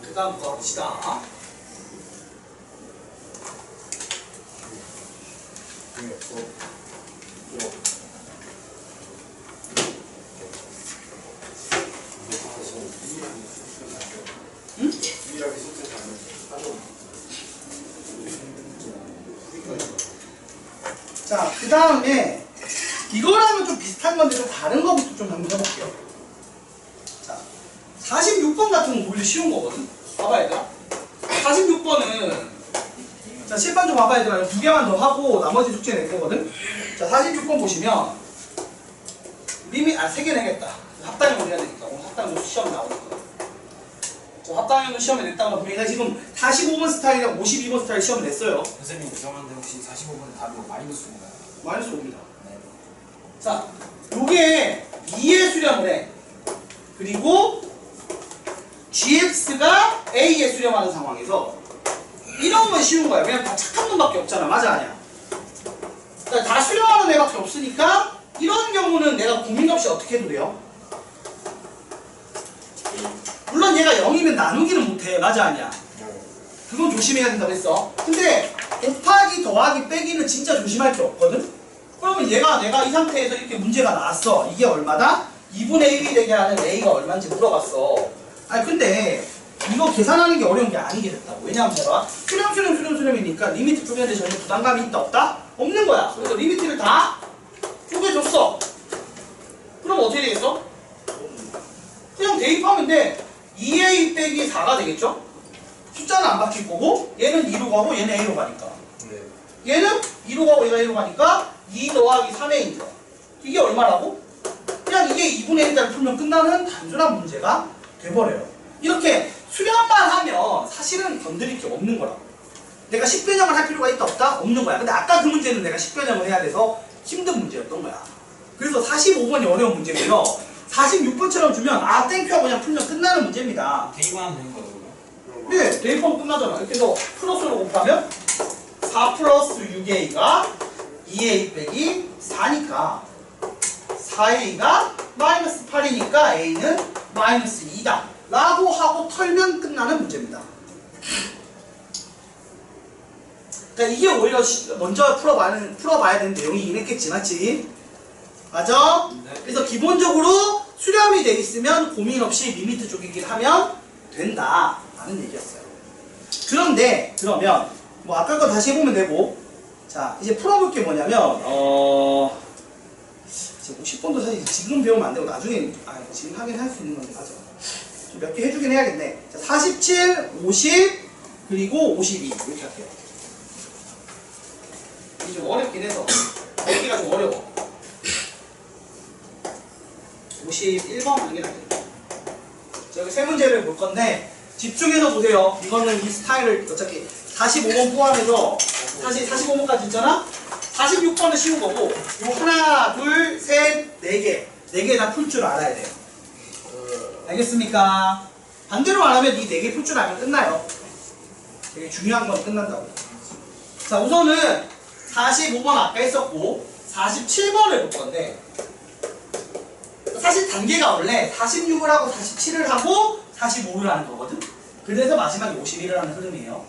그 다음 거 합시다. 재미없어. 응? 유일하게 숙제 잘하는 하죠. 자, 그 다음에 이거랑은 좀 비슷한 건데 좀 다른 거부터 좀 한번 해볼게요. 자, 46번 같은 건 오히려 쉬운 거거든. 봐봐 얘들아. 46번은 자, 실판 좀 봐봐 얘들아. 2개만 더 하고 나머지 숙제 낼 거거든. 자, 46번 보시면 리밋 3개 내겠다. 합당형을 해야 되니까 오늘 합당형 시험에 나오니까. 자, 합당형은 시험에 냈다가 보니까 지금 45번 스타일이랑 52번 스타일 시험에 냈어요. 선생님 죄송한데 혹시 45번 답이 마이너스인가요? 마이너스 5입니다. 네. 자, 요게 2에 수렴을 해. 그리고 gx가 a에 수렴하는 상황에서 이런 건 쉬운 거야. 왜냐면 다 착한 놈밖에 없잖아. 맞아, 아니야? 그러니까 다 수렴하는 애밖에 없으니까 이런 경우는 내가 고민값이 어떻게 해도 돼요? 물론 얘가 0이면 나누기는 못해. 맞아, 아니야? 그건 조심해야 된다고 했어. 근데 곱하기, 더하기, 빼기는 진짜 조심할 게 없거든? 그러면 내가 이 상태에서 이렇게 문제가 나왔어. 이게 얼마다? 2분의 1이 되게 하는 a가 얼마인지 물어봤어. 아니 근데 이거 계산하는 게 어려운 게 아니게 됐다고. 왜냐하면 봐봐. 수렴이니까 리미트 쪼개는데 전혀 부담감이 있다 없다? 없는 거야. 그래서 리미트를 다 쪼개줬어. 그럼 어떻게 되겠어? 그냥 대입하면 돼. 2a 빼기 4가 되겠죠? 숫자는 안 바뀔 거고 얘는 2로 가고 얘는 a로 가니까. 네. 얘는 2로 가고 얘가 a로 가니까 2 더하기 3a인 거야. 이게 얼마라고? 그냥 이게 2분의 1을 풀면 끝나는 단순한 문제가 돼버려요. 이렇게 수렴만 하면 사실은 건드릴 게 없는 거라고. 내가 식변형을 할 필요가 있다 없다? 없는 거야. 근데 아까 그 문제는 내가 식변형을 해야 돼서 힘든 문제였던 거야. 그래서 45번이 어려운 문제고요. 46번처럼 주면 아 땡큐하고 그냥 풀면 끝나는 문제입니다. 대입만 하면 되는 거예요? 네, 대입하면 끝나잖아. 이렇게 해서 플러스로 곱하면 4 플러스 6a가 2a 빼기 4니까 4a가 마이너스 8이니까 a는 마이너스 2다 라고 하고 털면 끝나는 문제입니다. 그러니까 이게 오히려 먼저 풀어봐야 되는 내용이긴 했겠지, 맞지? 맞아? 네. 그래서 기본적으로 수렴이 돼 있으면 고민 없이 리미트 쪼개기를 하면 된다 라는 얘기였어요. 그런데 그러면 뭐 아까 거 다시 해보면 되고, 자 이제 풀어볼 게 뭐냐면 50번도 사실 지금 배우면 안 되고 나중에 지금 하긴 할 수 있는 건데 맞아. 좀 몇 개 해주긴 해야겠네. 자, 47, 50 그리고 52 이렇게 할게요. 이게 좀 어렵긴 해서 여기가 좀 어려워. 51번 하는 게 낫겠다. 저기 세 문제를 볼 건데 집중해서 보세요. 이거는 이 스타일을 어차피 45번 포함해서 다시 45번까지 있잖아? 46번은 쉬운 거고 요 하나, 둘, 셋, 네 개 다 풀 줄 알아야 돼요. 알겠습니까? 반대로 말하면 이 네 개 풀 줄 알면 끝나요. 되게 중요한 건 끝난다고. 자, 우선은 45번 아까 했었고 47번을 볼 건데 사실 단계가 원래 46을 하고 47을 하고 45를 하는 거거든. 그래서 마지막에 51을 하는 흐름이에요.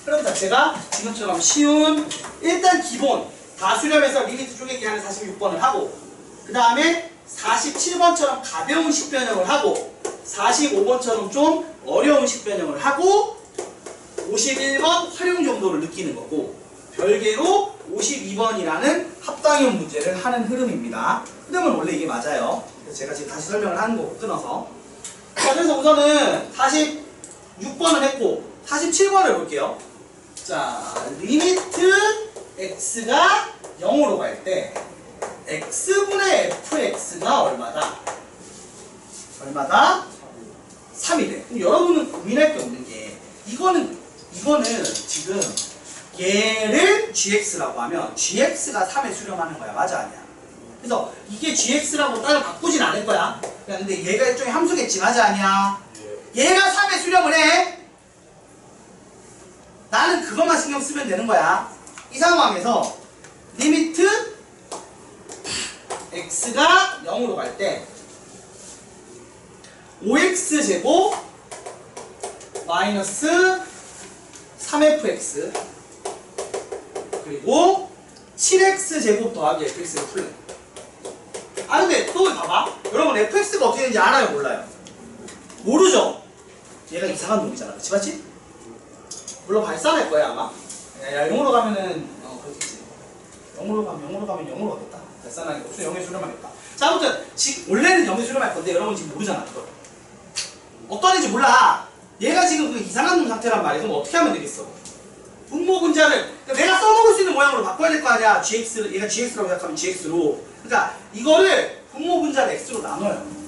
흐름 자체가 지금처럼 쉬운 일단 기본 다 수렴해서 리미트 쪼개기 하는 46번을 하고 그 다음에 47번처럼 가벼운 식변형을 하고 45번처럼 좀 어려운 식변형을 하고 51번 활용 정도를 느끼는 거고 별개로 52번이라는 합당형 문제를 하는 흐름입니다. 흐름은 원래 이게 맞아요. 그래서 제가 지금 다시 설명을 하는 거고 끊어서. 자, 그래서 우선은 46번을 했고 47번을 볼게요. 자, 리미트 x가 0으로 갈 때 x분의 fx가 얼마다? 얼마다? 3이래. 그럼 여러분은 고민할 게 없는 게 이거는 지금 얘를 gx라고 하면 gx가 3에 수렴하는 거야. 맞아 아니야? 그래서 이게 gx라고 따로 바꾸진 않을 거야. 근데 얘가 일종의 함수겠지. 맞아 아니야? 얘가 3에 수렴을 해. 나는 그것만 신경 쓰면 되는 거야. 이 상황에서 리미트 x가 0으로 갈 때 5x제곱 마이너스 3fx 그리고 7x제곱 더하기 fx를 풀래. 아 근데 또 봐봐. 여러분 fx가 어떻게 되는지 알아요? 몰라요? 모르죠? 얘가 이상한 놈이잖아. 그치 맞지? 물론 발산할 거야 아마. 야 0으로 가면은 그렇겠지. 0으로 가면 0으로 가겠다. 발산하기 없어. 0에 수렴하겠다. 자 아무튼 원래는 0에 수렴할 건데 여러분 지금 모르잖아 그걸. 어떤 애인지 몰라. 얘가 지금 그 이상한 놈 상태란 말이야. 그럼 어떻게 하면 되겠어? 분모 분자를 그러니까 내가 써먹을 수 있는 모양으로 바꿔야 될 거 아니야. gx 얘가 gx라고 생각하면 gx로. 그러니까 이거를 분모 분자를 x로 나눠요.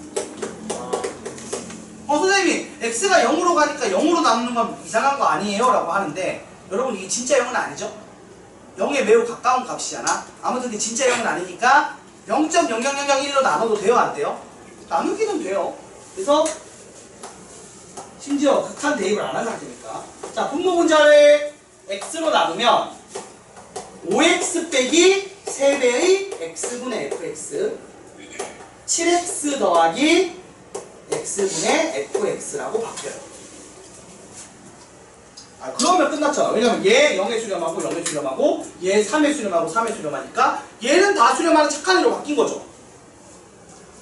선생님이 x가 0으로 가니까 0으로 나누는 건 이상한 거 아니에요? 라고 하는데 여러분 이게 진짜 0은 아니죠? 0에 매우 가까운 값이잖아. 아무튼 이게 진짜 0은 아니니까 0.00001로 나눠도 돼요? 안 돼요? 나누기는 돼요. 그래서 심지어 극한 대입을 안 한 상태니까. 자, 분모 분자를 x로 나누면 5x 빼기 3배의 x분의 fx 7x 더하기 x분의 fx라고 바뀌어요. 그러면 끝났잖아. 왜냐면 얘 0에 수렴하고 0에 수렴하고 얘 3에 수렴하고 3에 수렴하니까 얘는 다 수렴하는 착한 애로 바뀐 거죠.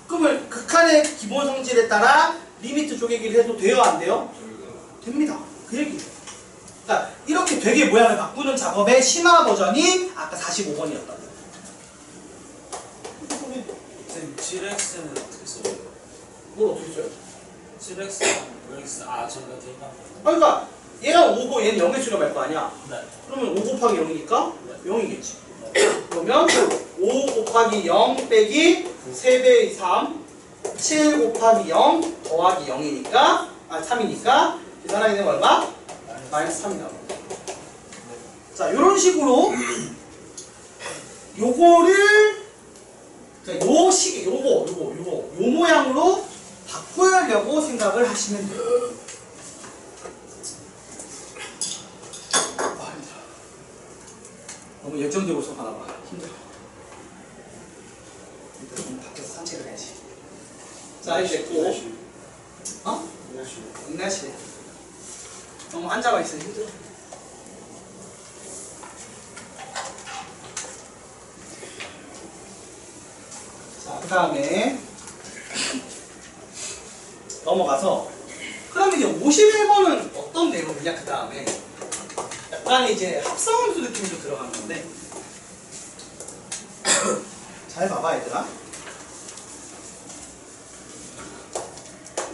그러면 극한의 기본 성질에 따라 리미트 쪼개기를 해도 돼요? 안 돼요? 됩니다. 그 얘기예요. 그러니까 이렇게 되게 모양을 바꾸는 작업의 심화 버전이 아까 45번이었던 거예요. 선생님 7x는 어떻게 써요? 뭘 어떻게 써요? 7x랑 5x 저희가 대입한 그러니까 얘가 5고 얘는 0에 수렴할 거 아니야? 네. 그러면 5 곱하기 0이니까 네. 0이겠지. 그러면 5 곱하기 0 빼기 3배의 3 7 곱하기 0 더하기 0이니까 3이니까 계산하게 되면 얼마? 마이너스 3이 나옵니다. 자, 요런 식으로 요거를 요 모양으로 바꾸려고 생각을 하시면 돼요. 너무 열정적으로 수업하나 봐. 힘들어. 일단 좀 밖에서 산책을 해야지. 자, 이렇게 됐고. 어? 응나시래. 너무 앉아가 있으면 힘들어. 자, 그 다음에 넘어가서 그럼 이제 51번은 어떤 내용이냐 그 다음에 약간 이제 합성함수 느낌이 좀 들어가는 건데 잘 봐봐 얘들아.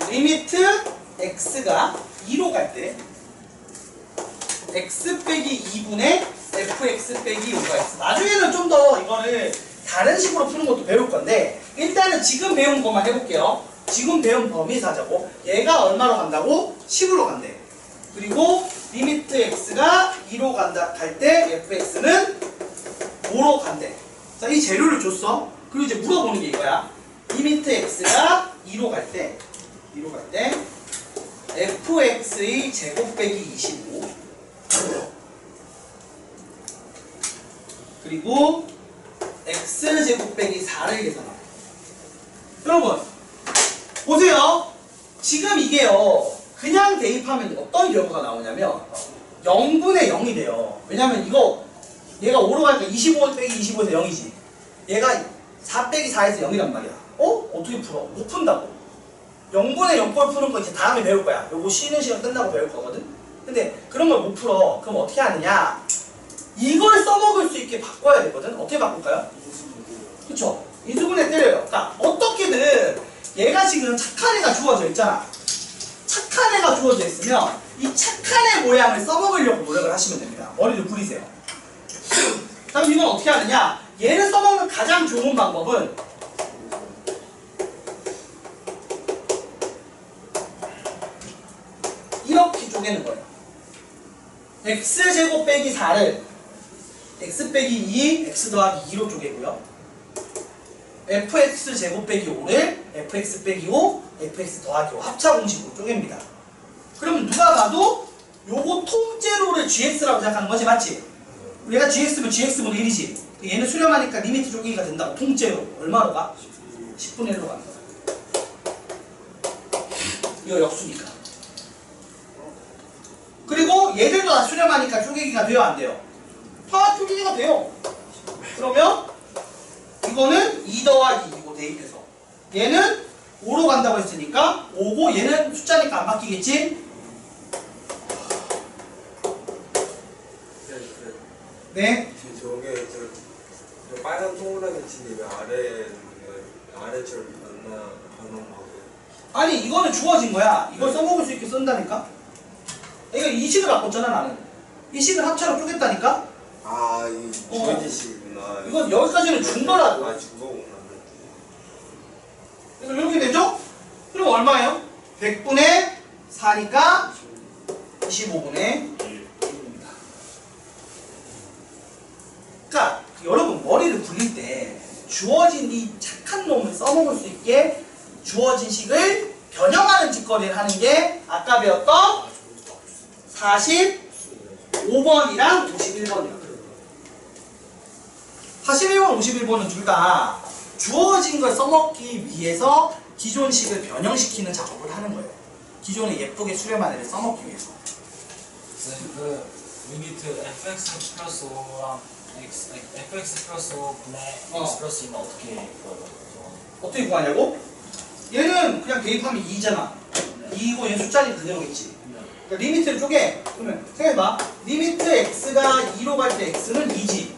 리미트 x가 2로 갈 때 x 빼기 2분의 fx 빼기 5 이거가 있어. 나중에는 좀 더 이거를 다른 식으로 푸는 것도 배울 건데 일단은 지금 배운 것만 해볼게요. 지금 배운 범위에서 하자고. 얘가 얼마로 간다고? 10으로 간대. 그리고 리미트 x가 2로 간다 갈 때 fx는 5로 간대. 자, 이 재료를 줬어. 그리고 이제 물어보는 게 이거야. 리미트 x가 2로 갈 때 fx의 제곱 빼기 25 그리고 x제곱 빼기 4를 계산합니다. 여러분 보세요. 지금 이게요 그냥 대입하면 어떤 결과가 나오냐면 0분의 0이 돼요. 왜냐면 이거 얘가 5로 가니까 25 빼기 25에서 0이지. 얘가 4 빼기 4에서 0이란 말이야. 어떻게 풀어? 못 푼다고. 0분의 0꼴 푸는 거 이제 다음에 배울 거야. 요거 쉬는 시간 끝나고 배울 거거든. 근데 그런 걸 못 풀어. 그럼 어떻게 하느냐? 이걸 써먹을 수 있게 바꿔야 되거든. 어떻게 바꿀까요? 그쵸? 인수분해 때려요. 그러니까 어떻게든 얘가 지금 착한 애가 주어져 있잖아. 착한 애가 주어져 있으면 이 착한 애 모양을 써먹으려고 노력을 하시면 됩니다. 머리를 굴리세요. 그럼 이건 어떻게 하느냐? 얘를 써먹는 가장 좋은 방법은 이렇게 쪼개는 거예요. x제곱 빼기 4를 x 빼기 2, x 더하기 2로 쪼개고요. fx제곱 빼기 5를 fx 빼기 5, fx 더하기 5 합차 공식으로 쪼갭니다. 그러면 누가 봐도 요거 통째로를 gx라고 생각하는 거지, 맞지? 얘가 gx면 gx분의 1이지. 얘는 수렴하니까 리미트 쪼개기가 된다고. 통째로 얼마로 가? 10분의 1로 가는 거야. 이거 역수니까. 그리고 얘들도 다 수렴하니까 쪼개기가 돼요, 안 돼요? 다 쪼개기가 돼요. 그러면 이거는 2 더하기 2고 대입해서 얘는 5로 간다고 했으니까 5고 얘는 숫자니까 안 바뀌겠지? 네? 저게 저 빨간 동그라미 치니 왜 아래처럼 변한 거예요? 아니 이거는 주어진 거야. 이걸 써먹을 수 있게 쓴다니까? 이거 이 식을 바꿨잖아 나는. 이 식을 합차로 쪼갰다니까? 아, 이 주어지식이구나. 이건 여기까지는 준 거라고. 아, 준 거구나. 그래서 이렇게 되죠? 그럼 얼마예요? 100분의 4니까 25분의 1입니다. 그러니까 여러분 머리를 굴릴 때 주어진 이 착한 놈을 써먹을 수 있게 주어진 식을 변형하는 짓거리를 하는 게 아까 배웠던 45번이랑 51번이에요. 41번, 51번은 둘 다 주어진 걸 써먹기 위해서 기존 식을 변형시키는 작업을 하는 거예요. 기존에 예쁘게 수렴한 애를 써먹기 위해서. 그 리미트 fx 플러스 5랑 fx 플러스 5 분의 x 플러스 2는 어떻게 구해요? 어떻게 구하냐고? 얘는 그냥 대입하면 2잖아. 2고 얘는 숫자는 그대로겠지. 그러니까 리미트를 쪼개. 그러면 생각해봐. 리미트 x가 2로 갈 때 x는 2지.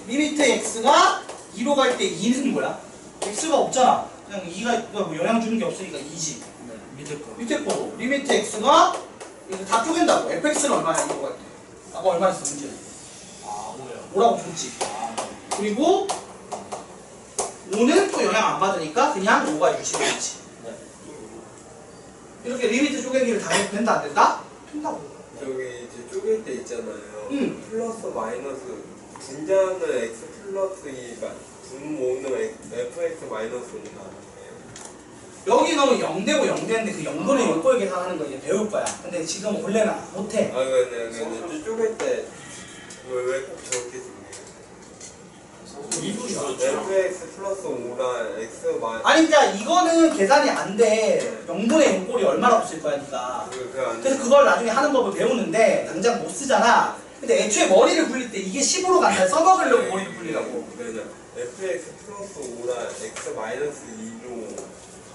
리미트 x가 2로 갈 때 2는 뭐야? x가 없잖아. 그냥 2가 뭐 영향 주는 게 없으니까 2지. 밑에 거로. 리미트 x가 이거 다 쪼갠다고. fx는 얼마야? 2로 갈 때. 아까 얼마 했어 문제? 아, 5요. 5라고 줬지. 그리고 5는 또 영향 안 받으니까 그냥 5가 유지되겠지. 이렇게 리미트 쪼개기를 다 해도 된다 안 된다? 된다고. 저기 이제 쪼갤 때 있잖아요. 응. 플러스 마이너스 분자는 x 플러스 2가 분모는 fx 마이너스 5가 아니에요? 여기 넣으면 0되고 0되는데 그 0분의 0꼴 계산하는 거 이제 배울 거야. 근데 지금 원래는 못해. 아, 근데 쪼갤 때 왜 꼭 저렇게 쓰냐? fx 플러스 5랑 x 마이너스 아니 그러니까 이거는 계산이 안 돼. 0분의 0꼴이 얼마나 없을 거야 니가. 그래서 그걸 나중에 하는 법을 배우는데 당장 못 쓰잖아. 근데 애초에 머리를 굴릴 때 이게 10으로 간다 써먹으려고 머리를 굴리라고. 그러면 fx 플러스 5랑 x 마이너스 2로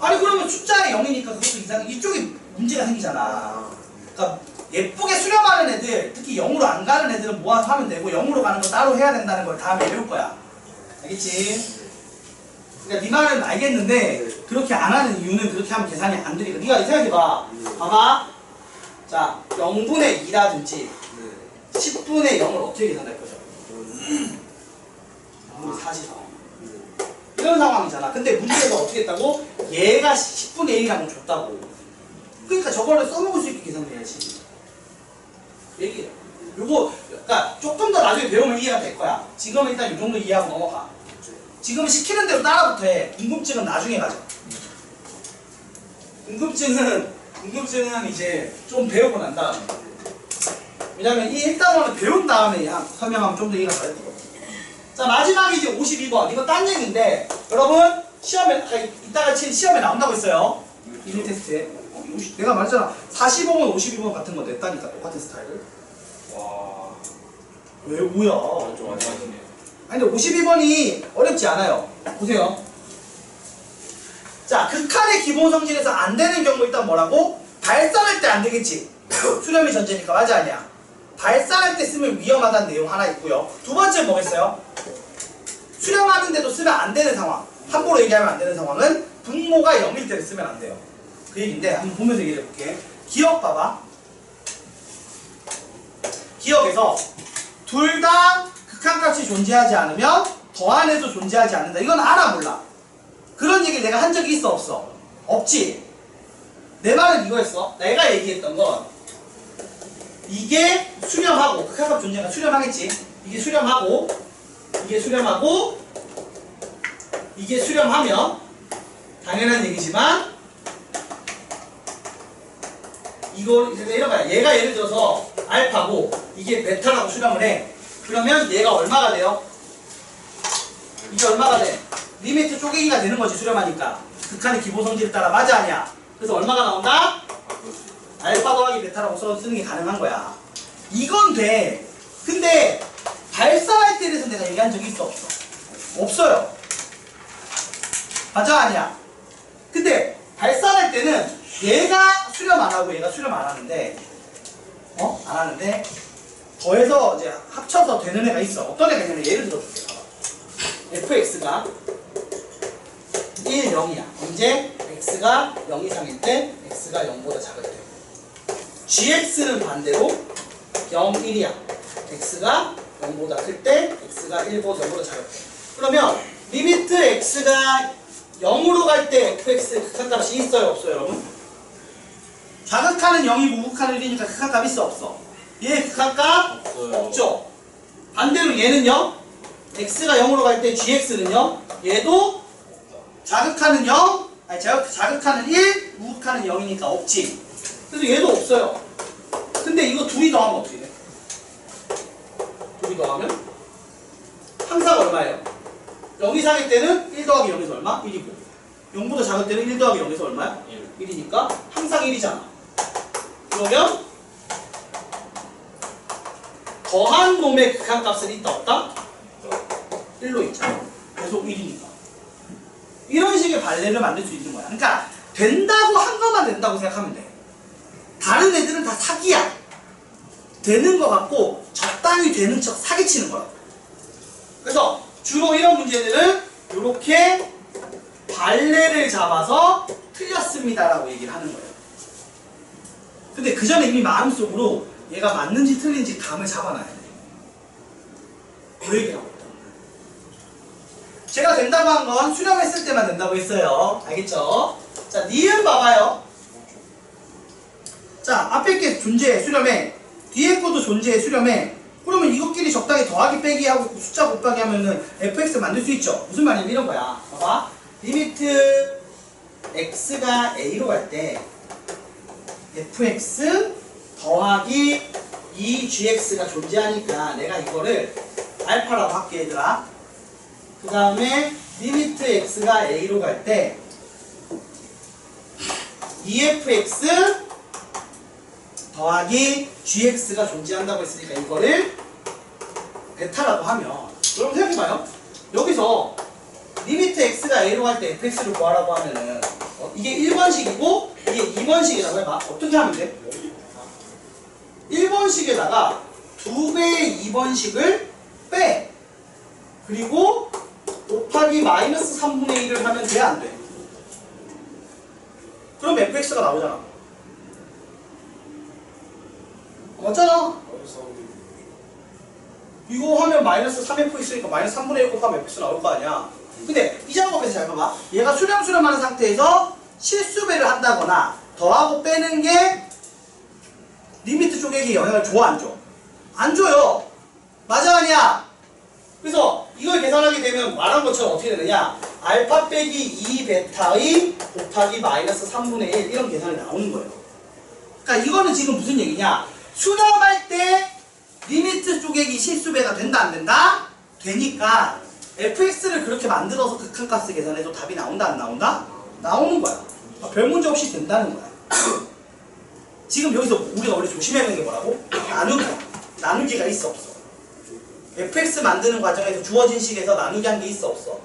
아니 그러면 숫자에 0이니까 그것도 이상 이쪽에 문제가 생기잖아. 그러니까 예쁘게 수렴하는 애들, 특히 0으로 안 가는 애들은 모아서 하면 되고 0으로 가는 거 따로 해야 된다는 걸 다음에 배울 거야. 알겠지? 그러니까 네 말은 알겠는데 그렇게 안 하는 이유는 그렇게 하면 계산이 안 되니까. 네가 생각해봐. 봐봐. 자, 0분의 2라든지 10분의 0을 어떻게 계산할 거죠? 다시 나와. 이런 상황이잖아. 근데 문제에서 어떻게 했다고? 얘가 10분의 1이라고 줬다고. 그러니까 저거를 써먹을 수 있게 계산해야지. 얘기해. 요거, 그러니까 조금 더 나중에 배우면 이해가 될 거야. 지금은 일단 이 정도 이해하고 넘어가. 지금은 시키는 대로 따라부터 해. 궁금증은 나중에 가져. 궁금증은 이제 좀 배우고 난 다음에. 왜냐면 이 1단원을 배운 다음에 설명하면 좀 더 이해가 잘 될 거야. 자, 마지막에 이제 52번. 이건 딴 얘기인데, 여러분, 시험에, 이따가 시험에 나온다고 했어요. 일일 테스트에. 내가 말했잖아. 45번, 52번 같은 거 냈다니까, 똑같은 스타일을. 와. 왜, 뭐야. 좀 많이 하시네요. 아니, 근데 52번이 어렵지 않아요. 보세요. 자, 극한의 기본 성질에서 안 되는 경우 일단 뭐라고? 발산할 때 안 되겠지. 수렴이 전제니까. 맞아, 아니야? 발산할 때 쓰면 위험하다는 내용 하나 있고요. 두 번째 뭐겠어요? 수렴하는데도 쓰면 안 되는 상황. 함부로 얘기하면 안 되는 상황은 분모가 0일 때를 쓰면 안 돼요. 그 얘기인데 한번 보면서 얘기해 볼게. 기억 봐봐. 기억에서 둘 다 극한값이 존재하지 않으면 더한해도 존재하지 않는다. 이건 알아 몰라? 그런 얘기를 내가 한 적이 있어 없어? 없지. 내 말은 이거였어. 내가 얘기했던 건 이게 수렴하고 극한값 존재가 수렴하겠지. 이게 수렴하고 이게 수렴하고 이게 수렴하면 당연한 얘기지만 이거 이런 거야. 얘가 예를 들어서 알파고 이게 베타라고 수렴을 해. 그러면 얘가 얼마가 돼요? 이게 얼마가 돼? 리미트 쪼개기가 되는 거지 수렴하니까. 극한의 기본 성질에 따라 맞아 아니야? 그래서 얼마가 나온다? 알파 더하기 베타라고 쓰는 게 가능한 거야. 이건 돼. 근데 발산할 때에 대해서 내가 얘기한 적이 있어 없어? 없어요. 맞아 아니야? 근데 발산할 때는 얘가 수렴 안 하고 얘가 수렴 안 하는데 안 하는데 더해서 이제 합쳐서 되는 애가 있어. 어떤 애가 있냐면 예를 들어줄게. fx가 1, 0이야. 이제 x가 0 이상일 때 x가 0보다 작을 때 gx는 반대로 0, 1이야. x가 0보다 클 때 x가 1보다 0보다 작을 때 그러면 리미트 x가 0으로 갈 때 fx 극한값이 있어요 없어요 여러분? 자극하는 0이고 우극하는 1이니까 극한값 있어 없어? 얘 극한값 없어요. 없죠. 반대로 얘는요 x가 0으로 갈 때 gx는요 얘도 자극하는 0 아니 자극하는 1 우극하는 0이니까 없지. 그래서 얘도 없어요. 근데 이거 둘이 더하면 어떻게 돼? 둘이 더하면 항상 얼마예요? 0 이상일 때는 1 더하기 0에서 얼마? 1이고 0보다 작을 때는 1 더하기 0에서 얼마야? 1이니까 항상 1이잖아. 그러면 더한 놈의 극한값은 있다 없다? 1로 있잖아. 계속 1이니까. 이런 식의 발레를 만들 수 있는 거야. 그러니까 된다고 한 것만 된다고 생각하면 돼. 다른 애들은 다 사기야. 되는 것 같고 적당히 되는 척 사기치는 거야. 그래서 주로 이런 문제들은 이렇게 발레를 잡아서 틀렸습니다라고 얘기를 하는 거예요. 근데 그 전에 이미 마음속으로 얘가 맞는지 틀린지 감을 잡아놔야 돼. 그 얘기하고 있다. 제가 된다고 한 건 수렴했을 때만 된다고 했어요. 알겠죠? 자, 니은 봐봐요. 자, 앞에 게 존재해, 수렴해. 뒤에 것도 존재해, 수렴해. 그러면 이것끼리 적당히 더하기 빼기 하고 숫자 곱하기 하면은 fx 만들 수 있죠. 무슨 말이냐면 이런 거야. 봐봐. 리미트 x가 a로 갈 때 fx 더하기 2gx가 존재하니까 내가 이거를 알파라고 할게 얘들아. 그 다음에 리미트 x가 a로 갈 때 2fx 더하기 gx가 존재한다고 했으니까 이거를 베타라고 하면 여러분 생각해봐요. 여기서 리미트 x가 a로 갈 때 fx를 구하라고 하면은 이게 1번식이고 이게 2번식이라고 해봐. 어떻게 하면 돼? 1번식에다가 2배의 2번식을 빼. 그리고 곱하기 마이너스 3분의 1을 하면 돼? 안 돼? 그럼 fx가 나오잖아. 맞잖아. 이거 하면 마이너스 3f 있으니까 마이너스 3분의 1 곱하면 fx 나올 거 아니야. 근데 이 작업에서 잘 봐봐. 얘가 수렴하는 상태에서 실수배를 한다거나 더하고 빼는 게 리미트 쪼개기에 영향을 줘, 안 줘? 안 줘요. 맞아, 아니야? 그래서 이걸 계산하게 되면 말한 것처럼 어떻게 되느냐? 알파 빼기 2 베타의 곱하기 마이너스 3분의 1 이런 계산이 나오는 거예요. 그러니까 이거는 지금 무슨 얘기냐? 수렴할 때 리미트 쪼개기 실수배가 된다, 안 된다? 되니까 fx를 그렇게 만들어서 극한가스 계산해도 답이 나온다, 안 나온다? 나오는 거야. 별 문제 없이 된다는 거야. 지금 여기서 우리가 원래 조심해야 되는 게 뭐라고? 나누기야. 나누기가 있어, 없어? fx 만드는 과정에서 주어진 식에서 나누기 한 게 있어, 없어?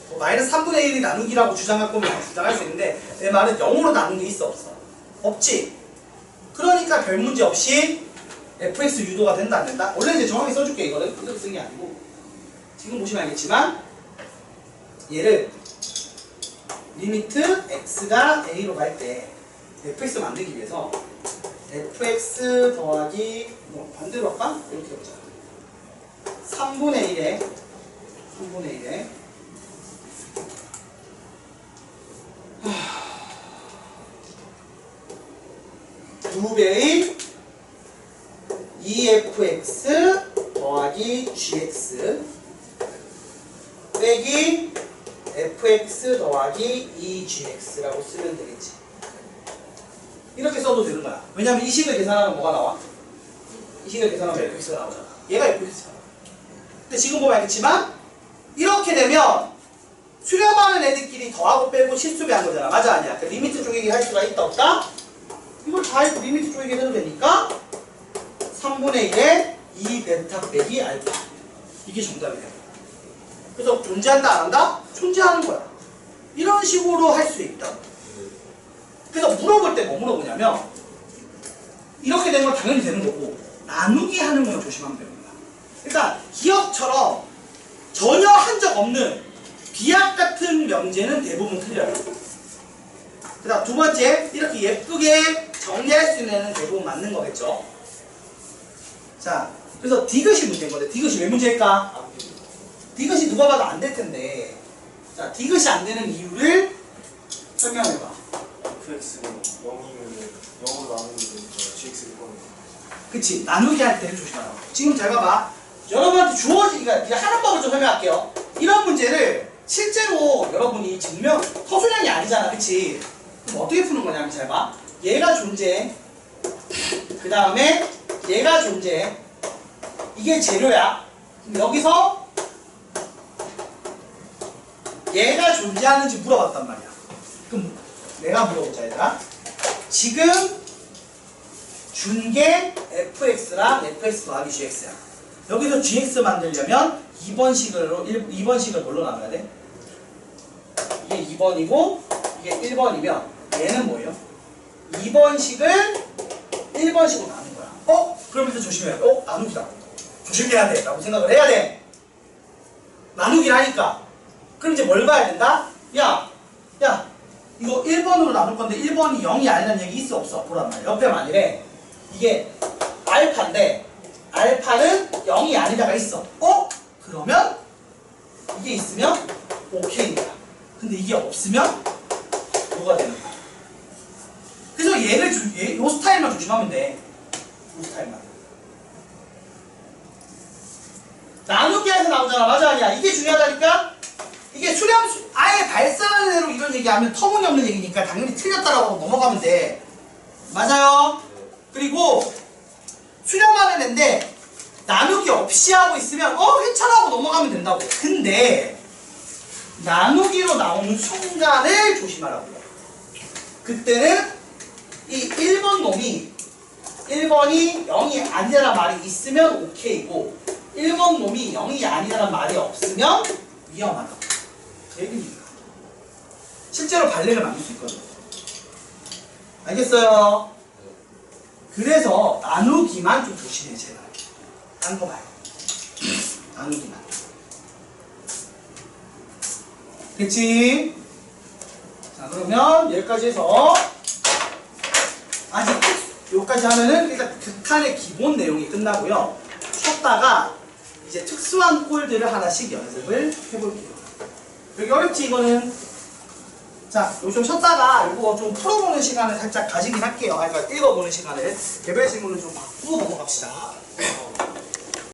뭐 마이너스 3분의 1이 나누기라고 주장할 거면 주장할 수 있는데 내 말은 0으로 나눈 게 있어, 없어? 없지? 그러니까 별 문제 없이 fx 유도가 된다, 안 된다? 원래 이제 정확히 써줄게, 이거는. 이렇게 쓴 게 아니고. 지금 보시면 알겠지만 얘를 리미트 x가 a로 갈 때 fx 만들기 위해서 fx 더하기 뭐 반대로 할까? 이렇게 해보자. 3분의 1에 2배의 2fx 더하기 gx 빼기 fx 더하기 2gx라고 쓰면 되겠지. 이렇게 써도 되는 거야. 왜냐면 이 식을 계산하면 뭐가 나와? 이 식을 계산하면 fx가 나오잖아. 얘가 fx가 나와. 근데 지금 보면 알겠지만 이렇게 되면 수렴하는 애들끼리 더하고 빼고 실수배 한 거잖아. 맞아, 아니야? 그 리미트 쪼개기 할 수가 있다, 없다? 이걸 다 리미트 쪼개기 해도 되니까 3분의 1에 2 베타 빼기 알파. 이게 정답이 돼. 그래서 존재한다, 안 한다? 존재하는 거야. 이런 식으로 할 수 있다. 그래서 물어볼 때 뭐 물어보냐면 이렇게 되는 건 당연히 되는 거고 나누기 하는 건 조심하면 됩니다. 그러니까 기억처럼 전혀 한 적 없는 비약 같은 명제는 대부분 틀려요. 그 다음 두 번째, 이렇게 예쁘게 정리할 수 있는 애는 대부분 맞는 거겠죠. 자, 그래서 디귿이 문제인 건데 디귿이 왜 문제일까? 디귿이 누가 봐도 안 될 텐데, 자, 디귿이 안 되는 이유를 설명해봐. fx가 0이면 0으로 나누면 되니까 gx를 꺼내. 그치, 나누기 할 때는 조심하라고. 지금 잘 봐봐. 여러분한테 주어지니까 하는 법을 좀 설명할게요. 이런 문제를 실제로 여러분이 증명, 서술형이 아니잖아, 그치? 그럼 어떻게 푸는 거냐면 잘 봐. 얘가 존재, 그 다음에 얘가 존재, 이게 재료야. 그럼 여기서 얘가 존재하는지 물어봤단 말이야. 그럼 내가 물어보자, 얘들아. 지금 준 게 fx랑 fx 더하기 gx야. 여기서 gx 만들려면 2번식을 뭘로 나눠야 돼? 이게 2번이고 이게 1번이면 얘는 뭐예요? 2번식을 1번식으로 나눈 거야. 그러면서 조심해야 돼. 나누기다. 조심해야 돼. 라고 생각을 해야 돼. 나누기라니까. 그럼 이제 뭘 봐야 된다? 야, 이거 1번으로 나눌 건데 1번이 0이 아니라는 얘기 있어, 없어? 보란 말이야. 옆에 만일에 이게 알파인데 알파는 0이 아니다가 있어. 그러면 이게 있으면 오케이인 거야. 근데 이게 없으면 뭐가 되는 거야? 그래서 얘를 요 스타일만 조심하면 돼. 요 스타일만. 나누기에서 나오잖아. 맞아, 아니야? 이게 중요하다니까? 이게 수렴수 아예 발산하는 대로 이런 얘기하면 터무니없는 얘기니까 당연히 틀렸다라고 넘어가면 돼. 맞아요? 그리고 수렴하는 애인데 나누기 없이 하고 있으면 괜찮아 하고 넘어가면 된다고. 근데 나누기로 나오는 순간을 조심하라고요. 그때는 이 1번 놈이 1번이 0이 아니라는 말이 있으면 오케이고 1번 놈이 0이 아니라는 말이 없으면 위험하다고. 그 얘기입니다. 실제로 발레를 만들 수 있거든요. 알겠어요? 그래서 나누기만 좀 조심해, 제발. 딴 거 말고. 나누기만. 됐지? 자, 그러면 여기까지 해서 아직 여기까지 하면은 일단 극한의 기본 내용이 끝나고요. 쉬었다가 이제 특수한 꼴들을 하나씩 연습을 해볼게요. 여기 어렵지 이거는? 자, 이거 좀 쉬었다가 이거 좀 풀어보는 시간을 살짝 가지긴 할게요. 그러니까 읽어보는 시간을 개별 질문을 좀 바꾸고 넘어갑시다.